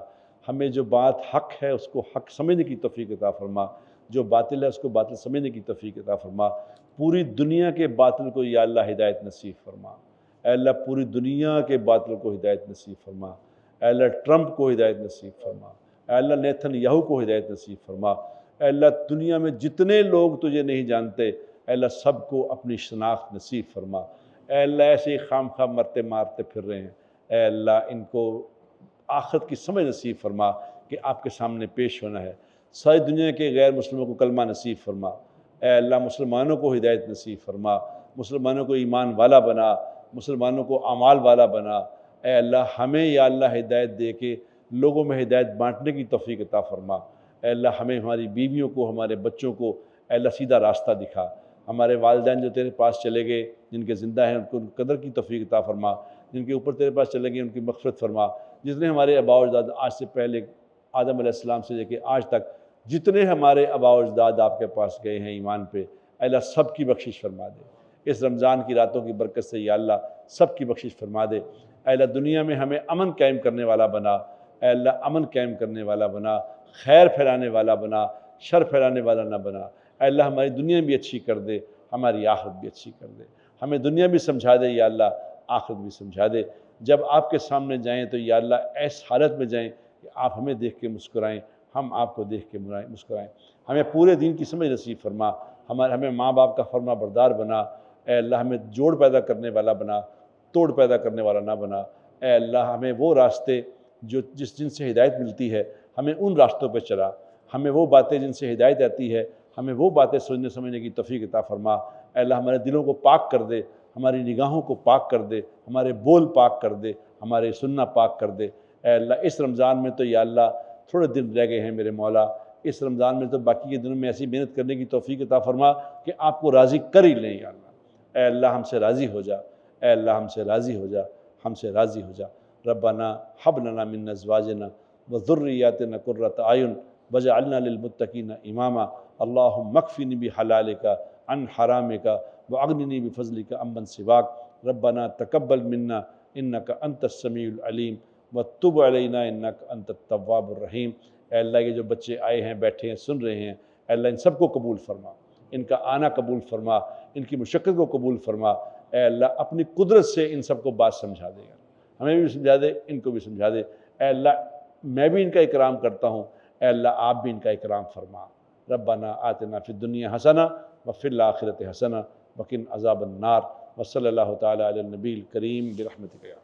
ہمیں جو بات حق ہے اس کو حق سمجھنے کی توفیق عطا فرما، جو باطل ہے اس کو باطل سمجھنے کی توفیق عطا فرما۔ پوری دنیا کے باطل کو یا اللہ ہدایت نصیب فرما، اے اللہ پوری دنیا کے باطل کو ہدایت نصیب فرما، اے اللہ ٹرمپ کو ہدایت نصیب فرما، اے اللہ نیتن یاہو کو ہدایت نصیب فرما، اے اللہ دنیا میں جتنے لوگ تجھے نہیں جانتے اے اللہ سب کو اپنی شناخت نصیب فرما۔ اے اللہ ایسے ہی خام خواہ مرتے مارتے پھر رہے ہیں، اے اللہ ان کو آخرت کی سمجھ نصیب فرما کہ آپ کے سامنے پیش ہونا ہے۔ ساری دنیا کے غیر مسلموں کو کلمہ نصیب فرما، اے اللہ مسلمانوں کو ہدایت نصیب فرما، مسلمانوں کو ایمان والا بنا، مسلمانوں کو اعمال والا بنا۔ اے اللہ ہمیں یا اللہ ہدایت دے کے لوگوں میں ہدایت بانٹنے کی توفیق عطا فرما۔ اے اللہ ہمیں ہماری بیویوں کو، ہمارے بچوں کو اے اللہ سیدھا راستہ دکھا۔ ہمارے والدین جو تیرے پاس چلے گئے، جن کے زندہ ہیں ان کو قدر کی توفیق عطا فرما، جن کے اوپر تیرے پاس چلے گئے ان کی مغفرت فرما۔ جتنے ہمارے آباء و اجداد آج سے پہلے آدم علیہ السلام سے لے کے آج تک جتنے ہمارے آباء و اجداد آپ کے پاس گئے ہیں ایمان پہ، اے اللہ سب کی بخشش فرما دے۔ اس رمضان کی راتوں کی برکت سے یا اللہ سب کی بخشش فرما دے۔ اے اللہ دنیا میں ہمیں امن قائم کرنے والا بنا، اے اللہ امن قائم کرنے والا بنا، خیر پھیلانے والا بنا، شر پھیلانے والا نہ بنا۔ اے اللہ ہماری دنیا بھی اچھی کر دے، ہماری آخرت بھی اچھی کر دے، ہمیں دنیا بھی سمجھا دے یا اللہ، آخرت بھی سمجھا دے۔ جب آپ کے سامنے جائیں تو یا اللہ ایس حالت میں جائیں کہ آپ ہمیں دیکھ کے مسکرائیں، ہم آپ کو دیکھ کے مسکرائیں۔ ہمیں پورے دین کی سمجھ نصیب فرما، ہمیں ماں باپ کا فرما بردار بنا۔ اے اللہ ہمیں جوڑ پیدا کرنے والا بنا، توڑ پیدا کرنے والا نہ بنا۔ اے اللہ ہمیں وہ راستے جن سے ہدایت ملتی ہے ہمیں ان راستوں پہ چلا، ہمیں وہ باتیں جن سے ہدایت آتی ہے ہمیں وہ باتیں سوچنے سمجھنے کی توفیق عطا فرما۔ اے اللہ ہمارے دلوں کو پاک کر دے، ہماری نگاہوں کو پاک کر دے، ہمارے بول پاک کر دے، ہمارے سننا پاک کر دے۔ اے اللہ اس رمضان میں تو یا اللہ تھوڑے دن رہ گئے ہیں میرے مولا، اس رمضان میں تو باقی کے دنوں میں ایسی محنت کرنے کی توفیق عطا فرما کہ آپ کو راضی کر ہی لیں یا اللہ۔ اے اللہ ہم سے راضی ہو جا، اے اللہ ہم سے راضی ہو جا، ہم سے راضی ہو جا۔ ربنا حب لنا من ازواجنا وذریاتنا قرۃ اعین واجعلنا للمتقین اماما۔ اللہم اکفنی بحلالک عن حرامک واغننی بفضلک عمن سواک۔ ربنا تقبل منا انک انت السمیع العلیم وتب علینا انک انت التواب الرحیم۔ اے اللہ یہ جو بچے آئے ہیں، بیٹھے ہیں، سن رہے ہیں، اے اللہ ان سب کو قبول فرما، ان کا آنا قبول فرما، ان کی مشقت کو قبول فرما۔ اے اللہ اپنی قدرت سے ان سب کو بات سمجھا دے گا، ہمیں بھی سمجھا دے، ان کو بھی سمجھا دے۔ اے اللہ میں بھی ان کا اکرام کرتا ہوں، اے اللہ آپ بھی ان کا اکرام فرما۔ ربنا آتنا فی الدنیا حسنہ وفی الآخرۃ حسنہ وقنا عذاب النار۔ وصلی اللہ تعالی علی النبی الکریم برحمتک یا